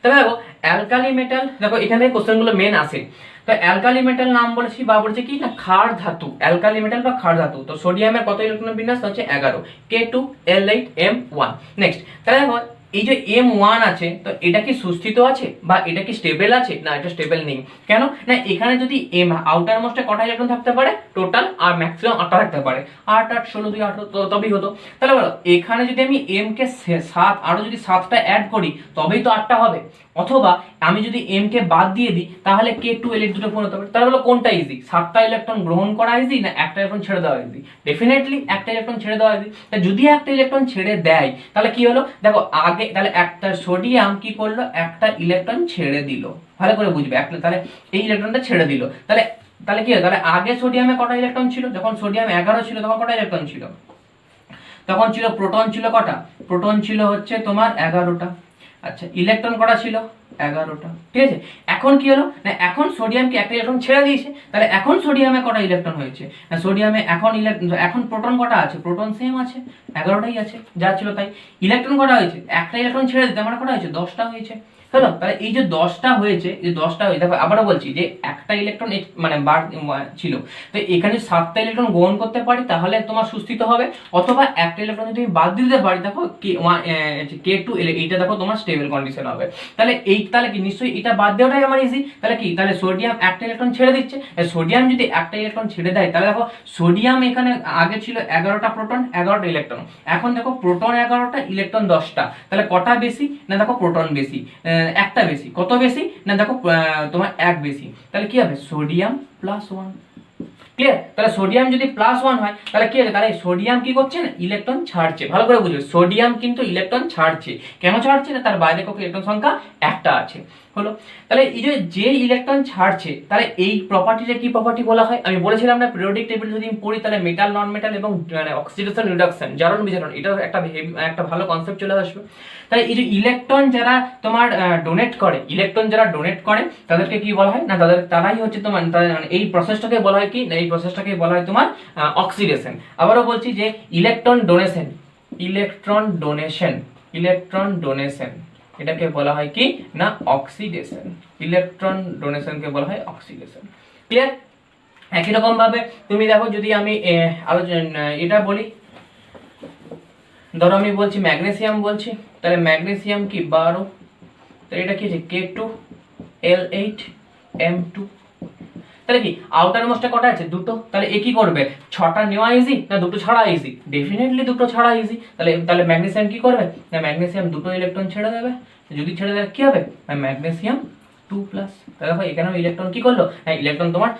তাহলে দেখো অ্যালকালি মেটাল, দেখো এখানে কোশ্চেন গুলো মেন আসে। তো অ্যালকালি মেটাল নাম বলেছি বা বলছে কি না ক্ষার ধাতু, অ্যালকালি মেটাল বা ক্ষার ধাতু। তো সোডিয়ামের কত ইলেকট্রন বিন্যাস হচ্ছে 11, K2L8M1। নেক্সট তাহলে দেখো এই যে M1 আছে, তো এটা কি সুস্থিত আছে বা এটা কি স্টেবল আছে না এটা স্টেবল নেই। কেন না এখানে যদি M আউটার মোস্টে কটা ইলেকট্রন থাকতে পারে টোটাল, আর ম্যাক্সিমাম 8টা থাকতে পারে, 8 8 16 2 18 তবেই হতো। তাহলে বলো এখানে যদি আমি M কে 7 আরো যদি 7টা অ্যাড করি তবেই তো 8টা হবে, অথবা আমি যদি M কে বাদ দিয়ে দিই তাহলে K2L8 দুটো পূরণ হতে পারে। তাহলে বলো কোনটা ইজি, 7টা ইলেকট্রন গ্রহণ করা ইজি না একটা ইলেকট্রন ছেড়ে দেওয়া ইজি? ডেফিনেটলি একটা ইলেকট্রন ছেড়ে দেওয়া ইজি। তা যদি একটা ইলেকট্রন ছেড়ে দেয় তাহলে কি হলো, দেখো আগে তাহলে একটা সোডিয়াম কি করলো, একটা ইলেকট্রন ছেড়ে দিল, ভালো করে বুঝবে, একটা তাহলে এই ইলেকট্রনটা ছেড়ে দিল। তাহলে তাহলে কি হলো, তাহলে আগে সোডিয়ামে কটা ইলেকট্রন ছিল, যখন সোডিয়াম 11 ছিল তখন কটা ইলেকট্রন ছিল, তখন ছিল প্রোটন ছিল কটা, প্রোটন ছিল হচ্ছে তোমার 11টা। আচ্ছা ইলেকট্রন কটা ছিল 11টা, ঠিক আছে। এখন কি হলো না এখন সোডিয়ামকে একটা ইলেকট্রন ছেড়ে দিয়েছে, তাহলে এখন সোডিয়ামে কটা ইলেকট্রন হয়েছে না সোডিয়ামে এখন প্রোটন কটা আছে, প্রোটন সেম আছে 11টাই আছে যা ছিল তাই। ইলেকট্রন কটা হয়েছে, একটা ইলেকট্রন ছেড়ে দিতে মানে কটা হয়েছে 10টা হয়েছে। হলো, তাহলে এই যে 10টা হয়েছে, এই 10টা হয়েছে, দেখো আবারও বলছি যে একটা ইলেকট্রন মানে ছিল, তো এখানে 7টা ইলেকট্রন গ্রহণ করতে পারি তাহলে তোমার সুস্থিত হবে, অথবা একটা ইলেকট্রন যদি বাদ দিতে পারি দেখো K2L এইটা দেখো তোমার স্টেবল কন্ডিশন হবে। তাহলে তাহলে কি নিশ্চয়ই এটা বাদ দেওয়াটাই আমার ইজি। তাহলে কি, তাহলে সোডিয়াম একটা ইলেকট্রন ছেড়ে দিচ্ছে, সোডিয়াম যদি একটা ইলেকট্রন ছেড়ে দেয় তাহলে দেখো সোডিয়াম এখানে আগে ছিল 11টা প্রোটন 11টা ইলেকট্রন, এখন দেখো প্রোটন 11টা ইলেকট্রন 10টা, তাহলে কটা বেশি না দেখো প্রোটন বেশি, একটা বেশি, কত বেশি না দেখো তোমার 1 বেশি। তাহলে কি হবে সোডিয়াম +1, ক্লিয়ার। তাহলে সোডিয়াম যদি +1 হয় তাহলে কি হবে, তাহলে সোডিয়াম কি করছে না ইলেকট্রন ছাড়ছে, ভালো করে বুঝবে, সোডিয়াম কিন্তু ইলেকট্রন ছাড়ছে, কেন ছাড়ছে না তার বাইরে একক ইলেকট্রন সংখ্যা একটা আছে। হলো, তাহলে এই যে ইলেকট্রন ছাড়ছে তাহলে এই প্রপার্টিটা কি প্রপার্টি বলা হয়, আমি বলেছিলাম না পিরিয়ডিক টেবিল যদি পড়ি তাহলে মেটাল নন মেটাল এবং অক্সিডেশন রিডাকশন জারণ বিজারণ এটা একটা ভালো কনসেপ্ট চলে আসবে। তাই এই যে ইলেকট্রন যারা তোমার ডোনেট করে, ইলেকট্রন যারা ডোনেট করে তাদেরকে কি বলা হয় না তারাই হচ্ছে তোমার এই প্রসেসটাকে বলা হয় কি না এই প্রসেসটাকে বলা হয় তোমার অক্সিডেশন। আবারও বলছি যে ইলেকট্রন ডোনেশন এটাকে বলা হয় কি না অক্সিডেশন, ইলেকট্রন ডোনেশনকে বলা হয় অক্সিডেশন, ক্লিয়ার। একই রকম ভাবে তুমি দেখো যদি আমি এটা বলি, ধরো আমি বলছি ম্যাগনেসিয়াম বলছি, তাহলে ম্যাগনেসিয়াম কি 12, তাহলে এটা কি আছে K2L8M2। তাহলে কি আউটার মোস্টে কটা আছে দুটো, তাহলে এ কি করবে 6টা নেওয়া ইজি না দুটো ছাড়া ইজি, ডেফিনেটলি দুটো ছাড়া ইজি। তাহলে ম্যাগনেসিয়াম কি করবে না ম্যাগনেসিয়াম দুটো ইলেকট্রন ছেড়ে দেবে, যদি ছেড়ে দেয় কি হবে ম্যাগনেসিয়াম 2 প্লাস। তাহলে দেখো এখানেও ইলেকট্রন কি করলো, হ্যাঁ ইলেকট্রন তোমার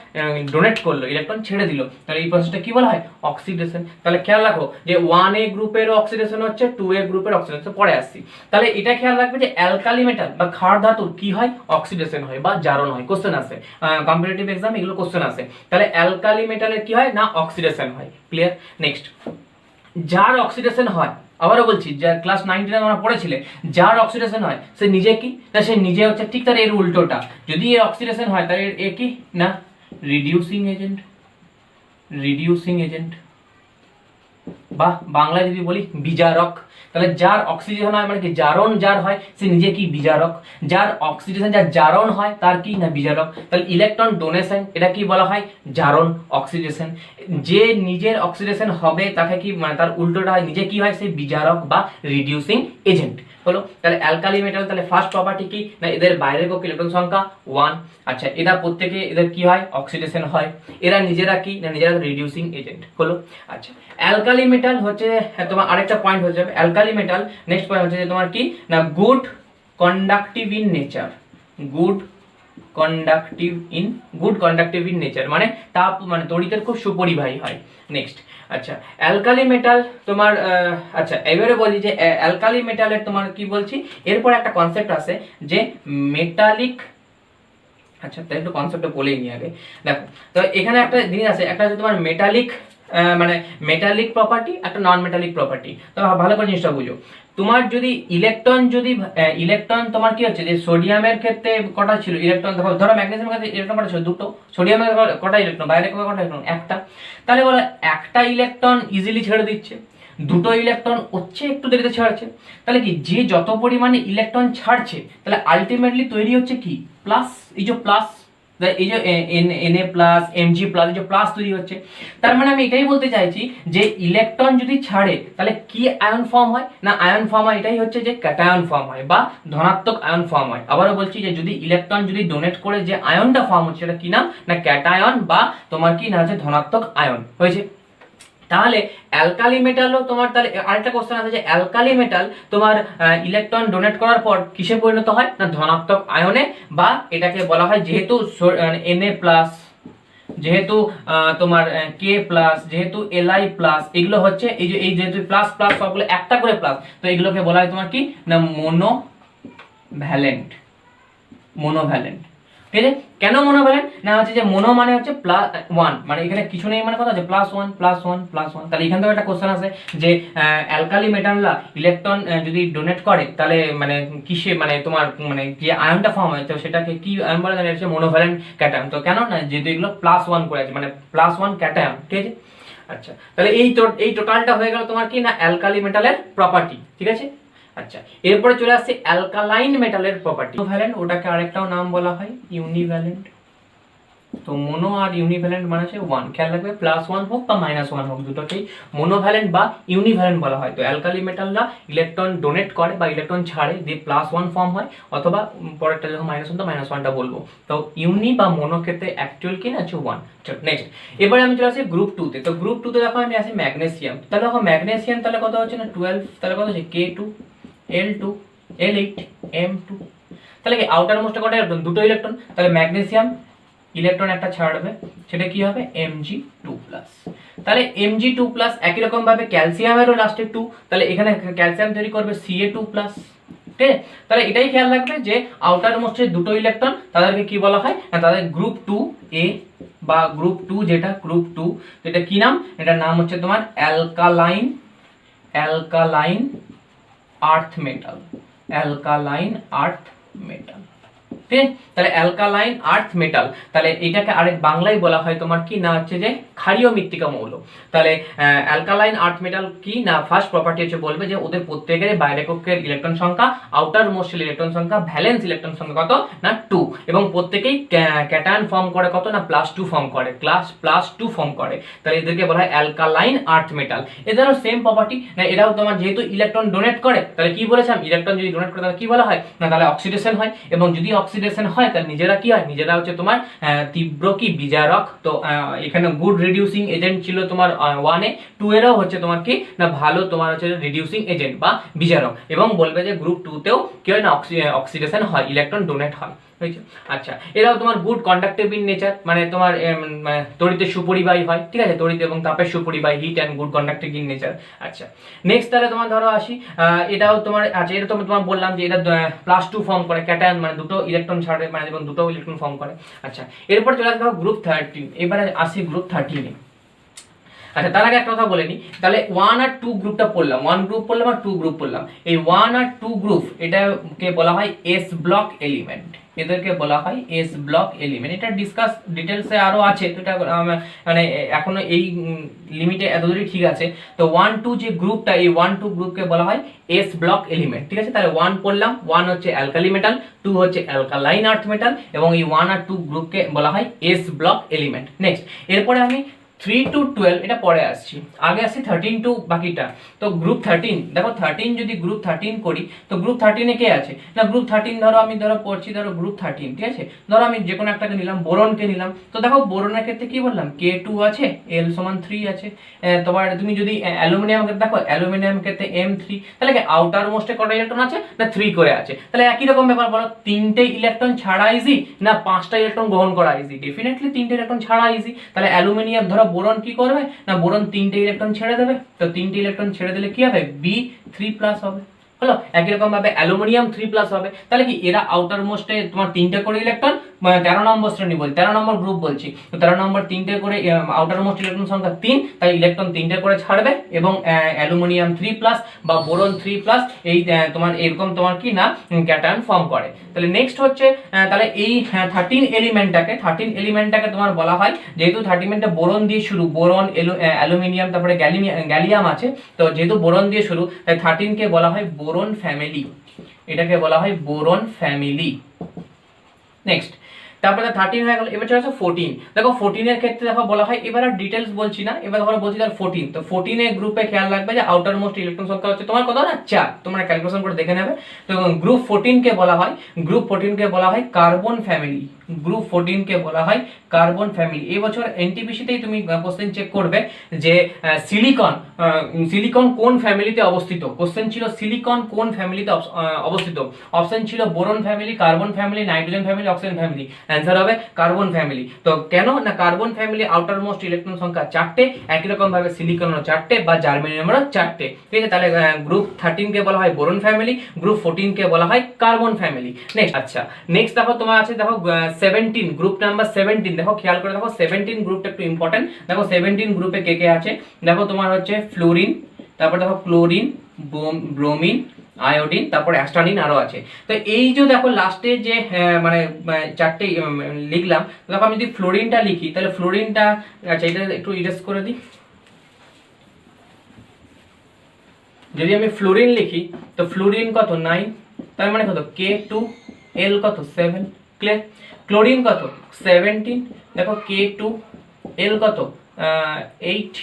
ডোনেট করলো, ইলেকট্রন ছেড়ে দিল, তাহলে এই প্রসেসটা কি বলা হয়, অক্সিডেশন। তাহলে খেয়াল রাখো যে 1A গ্রুপের অক্সিডেশন হচ্ছে, 2A গ্রুপের অক্সিডেশন, পরে আসছি। তাহলে এটা খেয়াল রাখবে যে অ্যালকালি মেটাল বা ক্ষার ধাতুর কি হয়, অক্সিডেশন হয় বা জারণ হয়। কোশ্চেন আসে কম্পিটিটিভ এক্সাম, এগুলো কোশ্চেন আসে। তাহলে অ্যালকালি মেটালের কি হয় না, অক্সিডেশন হয়। ক্লিয়ার। নেক্সট, যার অক্সিডেশন হয়, আবারও বলছি, যা ক্লাস 9 আমরা পড়েছিলে, যার অক্সিডেশন হয় সে নিজে কি না, সে নিজে হচ্ছে ঠিক তার এর উল্টোটা। যদি এর অক্সিডেশন হয় তাহলে এ কি না, রিডিউসিং এজেন্ট। রিডিউসিং এজেন্ট বা বাংলায় যদি বলি বিজারক। তাহলে যার অক্সিডেশন হয় মানে কি, জারণ যার হয় সে নিজে কি, বিজারক। যার অক্সিডেশন, যার জারণ হয় তার কি না, বিজারক। তাহলে ইলেকট্রন ডোনেশন, এটা কি বলা হয়, জারণ অক্সিডেশন। যে নিজের অক্সিডেশন হবে তাকে কি মানে তার উল্টোটা হয়, নিজে কি হয়, সে বিজারক বা রিডিউসিং এজেন্ট হলো। তাহলে অ্যালকালি মেটাল, তাহলে ফার্স্ট প্রপার্টি কি না, এদের বাইরের কক্ষে ইলেকট্রন সংখ্যা 1। আচ্ছা, এরা প্রত্যেকে এদের কি হয়, অক্সিডেশন হয়। এরা নিজেরা কি না, নিজেরা রিডিউসিং এজেন্ট হলো। আচ্ছা, অ্যালকালি মেটাল হচ্ছে তোমার আরেকটা পয়েন্ট হয়ে যাবে, অ্যালকালি মেটাল নেক্সট পয়েন্ট হচ্ছে যে তোমার কি না, good conductive in nature. Good conductive in nature মানে তাপ মানে তড়িতের খুব সুপরিবাহী হয়। নেক্সট, আচ্ছা অ্যালকালি মেটাল তোমার আচ্ছা এবারে বলি যে অ্যালকালি মেটালের তোমার কি বলছি, এরপর একটা কনসেপ্ট আছে যে মেটালিক। আচ্ছা তাই একটু কনসেপ্টটা বলেই নি আগে। দেখো তো এখানে একটা জিনিস আছে, একটা হচ্ছে তোমার মেটালিক মানে মেটালিক প্রপার্টি, একটা নন মেটালিক প্রপার্টি। তো ভালো করে জিনিসটা বুঝো। তোমার যদি ইলেকট্রন তোমার কি হচ্ছে যে সোডিয়ামের ক্ষেত্রে কটা ছিল ইলেকট্রন, ধরো ম্যাগনেসিয়ামের ক্ষেত্রে ইলেকট্রন কটা ছিল, দুটো। সোডিয়ামের কটা ইলেকট্রন, বাইরে কটা ইলেকট্রন, একটা। তাহলে বলো একটা ইলেকট্রন ইজিলি ছেড়ে দিচ্ছে, দুটো ইলেকট্রন হচ্ছে একটু দেরিতে ছাড়ছে। তাহলে কি, যে যত পরিমাণে ইলেকট্রন ছাড়ছে তাহলে আলটিমেটলি তৈরি হচ্ছে কি, প্লাস। এই যে প্লাস, এই যে Na প্লাস Mg প্লাস, এই যে প্লাস তৈরি হচ্ছে। তার মানে আমি এটাই বলতে চাইছি যে ইলেকট্রন যদি ছাড়ে তাহলে কি আয়ন ফর্ম হয় না, আয়ন ফর্ম হয়, এটাই হচ্ছে যে ক্যাটায়ন ফর্ম হয় বা ধনাত্মক আয়ন ফর্ম হয়। আবারও বলছি যে যদি ইলেকট্রন যদি ডোনেট করে যে আয়নটা ফর্ম হচ্ছে সেটা কি নাম না, ক্যাটায়ন বা তোমার কি না হচ্ছে ধনাত্মক আয়ন হয়েছে। তাহলে অ্যালকালি মেটালও তোমার, তাহলে আরেকটা কোশ্চেন আছে যে অ্যালকালি মেটাল তোমার ইলেকট্রন ডোনেট করার পর কিসে পরিণত হয় না, ধনাত্মক আয়নে, বা এটাকে বলা হয় যেহেতু Na প্লাস, যেহেতু তোমার কে প্লাস, যেহেতু Li প্লাস, এগুলো হচ্ছে এই যে এই যেহেতু প্লাস প্লাস সবগুলো একটা করে প্লাস, তো এগুলোকে বলা হয় তোমার কি না, মোনোভ্যালেন্ট। মোনোভ্যালেন্ট, ঠিক আছে। কেন মোনোভ্যালেন্ট না, হচ্ছে যে মোনো মানে হচ্ছে প্লাস 1, মানে এখানে কিছু নেই মানে কথা হচ্ছে প্লাস 1 প্লাস 1 প্লাস 1। তাহলে এখান থেকে একটা কোশ্চেন আছে যে অ্যালকালি মেটালরা ইলেকট্রন যদি ডোনেট করে তাহলে মানে কিসে মানে তোমার মানে যে আয়নটা ফর্ম হয় তো সেটাকে কি আয়ন বলে, জানা যাচ্ছে মোনোভ্যালেন্ট ক্যাটায়ন। তো কেন না, যেহেতু এগুলো প্লাস 1 করে আছে মানে প্লাস 1 ক্যাটায়ন, ঠিক আছে। আচ্ছা তাহলে এই টোটালটা হয়ে গেল তোমার কি না, অ্যালকালি মেটালের প্রপার্টি, ঠিক আছে। আচ্ছা এরপরে চলে আসছে অ্যালকালাইন মেটালের প্রপার্টি। মোনোভ্যালেন্ট, ওটাকে আরেকটাও নাম বলা হয় ইউনিভ্যালেন্ট। তো মোনো আর ইউনিভ্যালেন্ট মানে হচ্ছে 1, খেয়াল রাখবে প্লাস 1 হোক বা মাইনাস 1 হোক দুটোকেই মোনোভ্যালেন্ট বা ইউনিভ্যালেন্ট বলা হয়। তো অ্যালকালি মেটালরা ইলেকট্রন ডোনেট করে বা ইলেকট্রন ছাড়ে দিয়ে প্লাস 1 ফর্ম হয়, অথবা পরেরটা যখন মাইনাস 1 তো মাইনাস 1টা বলবো। তো ইউনি বা মোনো ক্ষেত্রে অ্যাকচুয়াল কি না হচ্ছে 1। চল নেক্সট, এবারে আমি চলে আসি গ্রুপ 2 তে। তো গ্রুপ 2 তে দেখো আমি আসি ম্যাগনেসিয়াম। তাহলে দেখো ম্যাগনেসিয়াম তাহলে কত হচ্ছে না 12, তাহলে কত হচ্ছে K2 L2 L8 M2। তাহলে কি আউটার মোস্টে কটা ইলেকট্রন, দুটো ইলেকট্রন। তাহলে ম্যাগনেসিয়াম ইলেকট্রন একটা ছাড়বে, সেটা কি হবে Mg2+। তাহলে Mg2+, একই রকম ভাবে ক্যালসিয়ামেরও লাস্টে 2, তাহলে এখানে ক্যালসিয়াম তৈরি করবে Ca2+, ঠিক আছে। তাহলে এটাই খেয়াল রাখবে যে আউটার মোস্টে দুটো ইলেকট্রন তাদেরকে কি বলা হয় না, তাদের গ্রুপ 2A বা গ্রুপ 2, যেটা গ্রুপ 2 যেটা কি নাম, এটার নাম হচ্ছে তোমার alkaline earth metal. Alkaline earth metal, ঠিক আছে। তাহলে অ্যালকালাইন আর্থ মেটাল, তাহলে এটাকে আরেক বাংলায় বলা হয় তোমার কি না হচ্ছে যে ক্ষারীয় মৃত্তিকা মৌল। তাহলে অ্যালকালাইন আর্থ মেটাল কি না, ফার্স্ট প্রপার্টি হচ্ছে বলবে যে ওদের প্রত্যেকের বাইরে কক্ষের ইলেকট্রন সংখ্যা, আউটার মোস্ট ইলেকট্রন সংখ্যা, ভ্যালেন্স ইলেকট্রন সংখ্যা কত না 2, এবং প্রত্যেকেই ক্যাটায়ন ফর্ম করে কত না +2 ফর্ম করে, +2 ফর্ম করে। তাহলে এদেরকে বলা হয় অ্যালকালাইন আর্থ মেটাল। এদেরও সেম প্রপার্টি না, এরাও তোমার যেহেতু ইলেকট্রন ডোনেট করে, তাহলে কি বলেছিলাম ইলেকট্রন যদি ডোনেট করে তাহলে কি বলা হয় না, তাহলে অক্সিডেশন হয়, এবং যদি অক্সিডেশন হয় তাহলে নিজেরা কি হয়, নিজেরা হচ্ছে তোমার তীব্র কি বিজারক। তো এখানে গুড রিডিউসিং এজেন্ট ছিল তোমার 1 এ, 2 এরও হচ্ছে তোমার কি না ভালো তোমার হচ্ছে রিডিউসিং এজেন্ট বা বিজারক, এবং বলবে যে গ্রুপ 2 তেও কি হয় না, অক্সিডেশন হয়, ইলেকট্রন ডোনেট হয়। হয়েছে। আচ্ছা, এরাও তোমার গুড কন্ডাক্টিভ ইন নেচার, মানে তোমার মানে তড়িতের সুপরিবাহী হয়, ঠিক আছে, তড়িৎ এবং তাপের সুপরিবাহী, heat and good conductive in nature. আচ্ছা, নেক্সট তাহলে তোমার ধরো আসি, এটাও তোমার, আচ্ছা এটা তোমার বললাম যে এটা +2 ফর্ম করে, ক্যাটায়ন মানে দুটো ইলেকট্রন ছাড়ে, মানে এবং দুটো ইলেকট্রন ফর্ম করে। আচ্ছা, এরপর চলে আসবে গ্রুপ 13, এবারে আসি গ্রুপ 13 এ। আচ্ছা, তার আগে একটা কথা বলে নি, তাহলে 1 আর 2 গ্রুপটা পড়লাম, 1 গ্রুপ পড়লাম আর 2 গ্রুপ পড়লাম। এই 1 আর 2 গ্রুপ এটাকে বলা হয় এস ব্লক এলিমেন্ট, এদেরকে বলা হয় এস ব্লক এলিমেন্ট। এটা ডিসকাস ডিটেলসে আরো আছে, তো এটা মানে এখনো এই লিমিটে এতদূরই ঠিক আছে। তো 1 2 যে গ্রুপটা, এই 1 2 গ্রুপকে বলা হয় এস ব্লক এলিমেন্ট, ঠিক আছে। তাহলে 1 পড়লাম, 1 হচ্ছে অ্যালকালি মেটাল, 2 হচ্ছে অ্যালকালাইন আর্থ মেটাল, এবং এই 1 আর 2 গ্রুপকে বলা হয় এস ব্লক এলিমেন্ট। নেক্সট, এরপরে আমি 3 to 12 এটা পরে আসছি, আগে আসি 13 টু বাকিটা। তো গ্রুপ 13, দেখো 13 যদি গ্রুপ 13 করি, তো গ্রুপ 13 এ কে আছে না, গ্রুপ 13 ধরো আমি পড়ছি, ধরো গ্রুপ 13, ঠিক আছে। ধরো আমি যে কোনো একটাকে নিলাম, বোরনকে নিলাম। তো দেখো বোরনের ক্ষেত্রে কি বললাম, K2 আছে, L সমান 3 আছে। তোমার তুমি যদি অ্যালুমিনিয়াম দেখো, অ্যালুমিনিয়াম ক্ষেত্রে M3, তাহলে কি আউটার মোস্টে কটা ইলেকট্রন আছে না 3 করে আছে। তাহলে একই রকম ব্যাপার, বলো তিনটে ইলেকট্রন ছাড়া ইজি না 5টা ইলেকট্রন গ্রহণ করা ইজি, ডেফিনেটলি তিনটে ইলেকট্রন ছাড়া ইজি। তাহলে অ্যালুমিনিয়াম ধরো বোরন কি করবে না, বোরন তিনটে ইলেকট্রন ছেড়ে দেবে, তো তিনটে ইলেকট্রন ছেড়ে দিলে কি হবে, B3+ হবে, হলো। একই রকম ভাবে অ্যালুমিনিয়াম 3+ হবে। তাহলে কি এরা আউটার মোস্টে তোমার তিনটে করে ইলেকট্রন, 13 নম্বর শ্রেণী বলছি, 13 নম্বর গ্রুপ বলছি, তো 13 নম্বর তিনটে করে আউটার মোস্ট ইলেকট্রন সংখ্যা 3, তাই ইলেকট্রন তিনটে করে ছাড়বে, এবং অ্যালুমিনিয়াম 3+ বা বোরন 3+, এই তোমার এরকম তোমার কি না ক্যাটায়ন ফর্ম করে। তাহলে নেক্সট হচ্ছে, তাহলে এই 13 এলিমেন্টটাকে তোমার বলা হয়, যেহেতু 13 বোরন দিয়ে শুরু, বোরন অ্যালুমিনিয়াম তারপরে গ্যালিয়াম আছে, তো যেহেতু বোরন দিয়ে শুরু, তাই 13 কে বলা হয় বোরন ফ্যামিলি, এটাকে বলা হয় বোরন ফ্যামিলি। নেক্সট, তারপরে 13 হয়ে গেল, এবার চলে আসো 14। দেখো 14 এর ক্ষেত্রে দেখো বলা হয়, এবার আর ডিটেলস বলছি না, এবার ধরো বলছি তার 14। তো 14 এর গ্রুপে খেয়াল রাখবে যে আউটার মোস্ট ইলেকট্রন সংখ্যা হচ্ছে তোমার কত না 4, তোমরা ক্যালকুলেশন করে দেখে নেবে। তো গ্রুপ 14 কে বলা হয়, কার্বন ফ্যামিলি, গ্রুপ 14 কে বলা হয় কার্বন ফ্যামিলি। এই বছর এনটিপিসি-তেই তুমি কোশ্চেন চেক করবে যে সিলিকন কোন ফ্যামিলিতে অবস্থিত, কোশ্চেন ছিল সিলিকন কোন ফ্যামিলিতে অবস্থিত, অপশন ছিল boron family, carbon family, nitrogen family, oxygen family. Answer হবে কার্বন ফ্যামিলি। তো কেন না, carbon family outer most electron সংখ্যা 4টে, একই রকম ভাবে সিলিকনেরও 4টে বা জার্মেনিয়ামেরও 4টে, ঠিক আছে। তাহলে গ্রুপ 13 কে বলা হয় বোরন ফ্যামিলি, গ্রুপ 14 কে বলা হয় কার্বন ফ্যামিলি। নেক্সট, আচ্ছা নেক্সট দেখো তোমার আছে, দেখো 17, গ্রুপ নাম্বার 17, দেখো খেয়াল করে দেখো 17 গ্রুপটা একটু ইম্পর্টেন্ট। দেখো 17 গ্রুপে কে কে আছে, দেখো তোমার হচ্ছে ফ্লোরিন, তারপর দেখো ক্লোরিন, ব্রোমিন, আয়োডিন, তারপর অ্যাস্টানিন আরো আছে। তো এই যে দেখো লাস্টে যে মানে 4টে লিখলাম, দেখো আমি যদি ফ্লোরিনটা লিখি, তাহলে ফ্লোরিনটা, আচ্ছা এটা একটু ইরেজ করে দিই। যদি আমি ফ্লোরিন লিখি, তো ফ্লোরিন কত 9, তার মানে কত K2, L কত 7, ক্লিয়ার। ক্লোরিন কত 17, দেখো K2, L কত 8,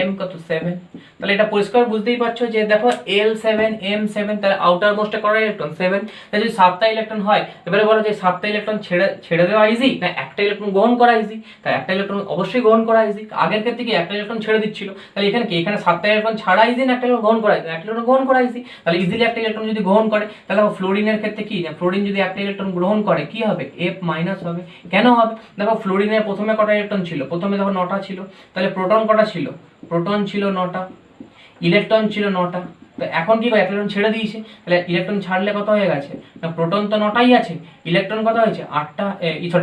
M কত 7। তাহলে এটা পরিষ্কার বুঝতেই পারছো যে দেখো L7 M7, তাহলে আউটার মোস্টে করা ইলেকট্রন 7। তাহলে যদি 7টা ইলেকট্রন হয়, এবারে বলো যে 7টা ইলেকট্রন ছেড়ে দেওয়া ইজি না একটা ইলেকট্রন গ্রহণ করা ইজি, তাই একটা ইলেকট্রন অবশ্যই গ্রহণ করা ইজি। আগের ক্ষেত্রে কি একটা ইলেকট্রন ছেড়ে দিচ্ছিল, তাহলে এখানে কি, এখানে 7টা ইলেকট্রন ছাড়া ইজি না একটা ইলেকট্রন গ্রহণ করা ইজি, একটা ইলেকট্রন গ্রহণ করা ইজি। তাহলে ইজিলি একটা ইলেকট্রন যদি গ্রহণ করে, তাহলে ফ্লোরিনের ক্ষেত্রে কি, ফ্লোরিন যদি একটা ইলেকট্রন গ্রহণ করে কি হবে, F- হবে। কেন হবে, দেখো ফ্লোরিনের প্রথমে কটা ইলেকট্রন ছিল, প্রথমে দেখো 9টা ছিল, তাহলে প্রোটন কটা ছিল, প্রোটন ছিল 9টা, ইলেকট্রন ছিল 9টা। তো এখন কি করে, ইলেকট্রন ছেড়ে দিয়েছে, তাহলে ইলেকট্রন ছাড়লে কত হয়ে গেছে না, প্রোটন তো 9টাই আছে, ইলেকট্রন কত হয়েছে 8টা,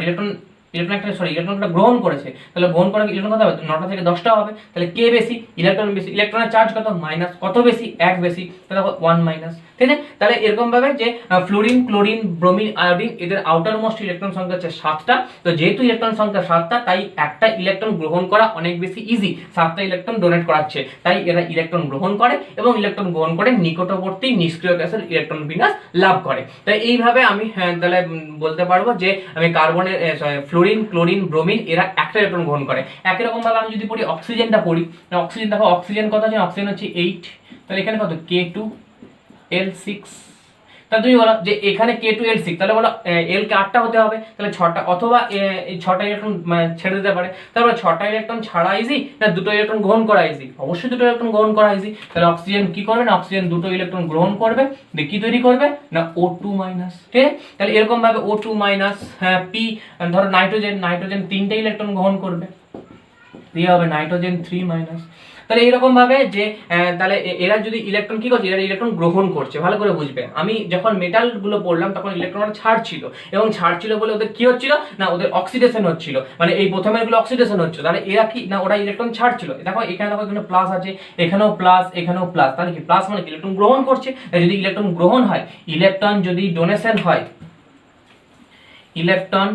ইলেকট্রনটা গ্রহণ করেছে, তাহলে গ্রহণ করে ইলেকট্রন কত হবে, 9টা থেকে 10টা হবে। তাহলে কে বেশি, ইলেকট্রন বেশি, ইলেকট্রনের চার্জ কত মাইনাস, কত বেশি 1 বেশি, তাহলে 1 মাইনাস, ঠিক আছে। তাহলে এরকম ভাবে যে ফ্লোরিন, ক্লোরিন, ব্রোমিন, আয়োডিন এদের আউটার মোস্ট ইলেকট্রন সংখ্যা হচ্ছে 7টা। তো যেহেতু ইলেকট্রন সংখ্যা 7টা, তাই একটা ইলেকট্রন গ্রহণ করা অনেক বেশি ইজি, 7টা ইলেকট্রন ডোনেট করাচ্ছে, তাই এরা ইলেকট্রন গ্রহণ করে, এবং ইলেকট্রন গ্রহণ করে নিকটবর্তী নিষ্ক্রিয় গ্যাসের ইলেকট্রন বিন্যাস লাভ করে। তাই এইভাবে আমি তাহলে বলতে পারবো যে আমি কার্বনের ফ্লোরিন, ক্লোরিন, ব্রোমিন এরা একটা ইলেকট্রন গ্রহণ করে। একই রকম ভাবে আমি যদি পড়ি অক্সিজেনটা পড়ি, অক্সিজেন দেখো অক্সিজেন কত আছে, অক্সিজেন হচ্ছে 8, তাহলে এখানে কত K2, L6, তাহলে তুমি বলো যে এখানে K2L6, তাহলে বলো L কে 8টা হতে হবে, তাহলে 6টা, অথবা এই 6টা ইলেকট্রন ছেড়ে দিতে পারে। তারপরে 6টা ইলেকট্রন ছাড়া ইজি না 2টো ইলেকট্রন গ্রহণ করা ইজি? অবশ্যই 2টো ইলেকট্রন গ্রহণ করা ইজি। তাহলে অক্সিজেন কি করবে না, অক্সিজেন 2টো ইলেকট্রন গ্রহণ করবে, দিয়ে কি তৈরি করবে না O2 মাইনাস। ঠিক আছে, তাহলে এরকম ভাবে O2 মাইনাস P, ধরো নাইট্রোজেন 3টে ইলেকট্রন গ্রহণ করবে, দিয়ে হবে নাইট্রোজেন 3 মাইনাস। তাহলে এইরকম ভাবে যে তাহলে এরা যদি ইলেকট্রন কি করছে, এরা ইলেকট্রন গ্রহণ করছে। ভালো করে বুঝবে, আমি যখন মেটাল গুলো পড়লাম তখন ইলেকট্রনটা ছাড়ছিল, এবং ছাড়ছিল বলে ওদের কি হচ্ছিল না, ওদের অক্সিডেশন হচ্ছিল, মানে এই প্রথমের গুলো অক্সিডেশন হচ্ছিল। তাহলে এরা কি না, ওরা ইলেকট্রন ছাড়ছিল। দেখো এখানে, দেখো এখানে প্লাস আছে, এখানেও প্লাস, এখানেও প্লাস, তাহলে কি প্লাস মানে ইলেকট্রন গ্রহণ করছে। যদি ইলেকট্রন গ্রহণ হয়, ইলেকট্রন যদি ডোনেশন হয়, ইলেকট্রন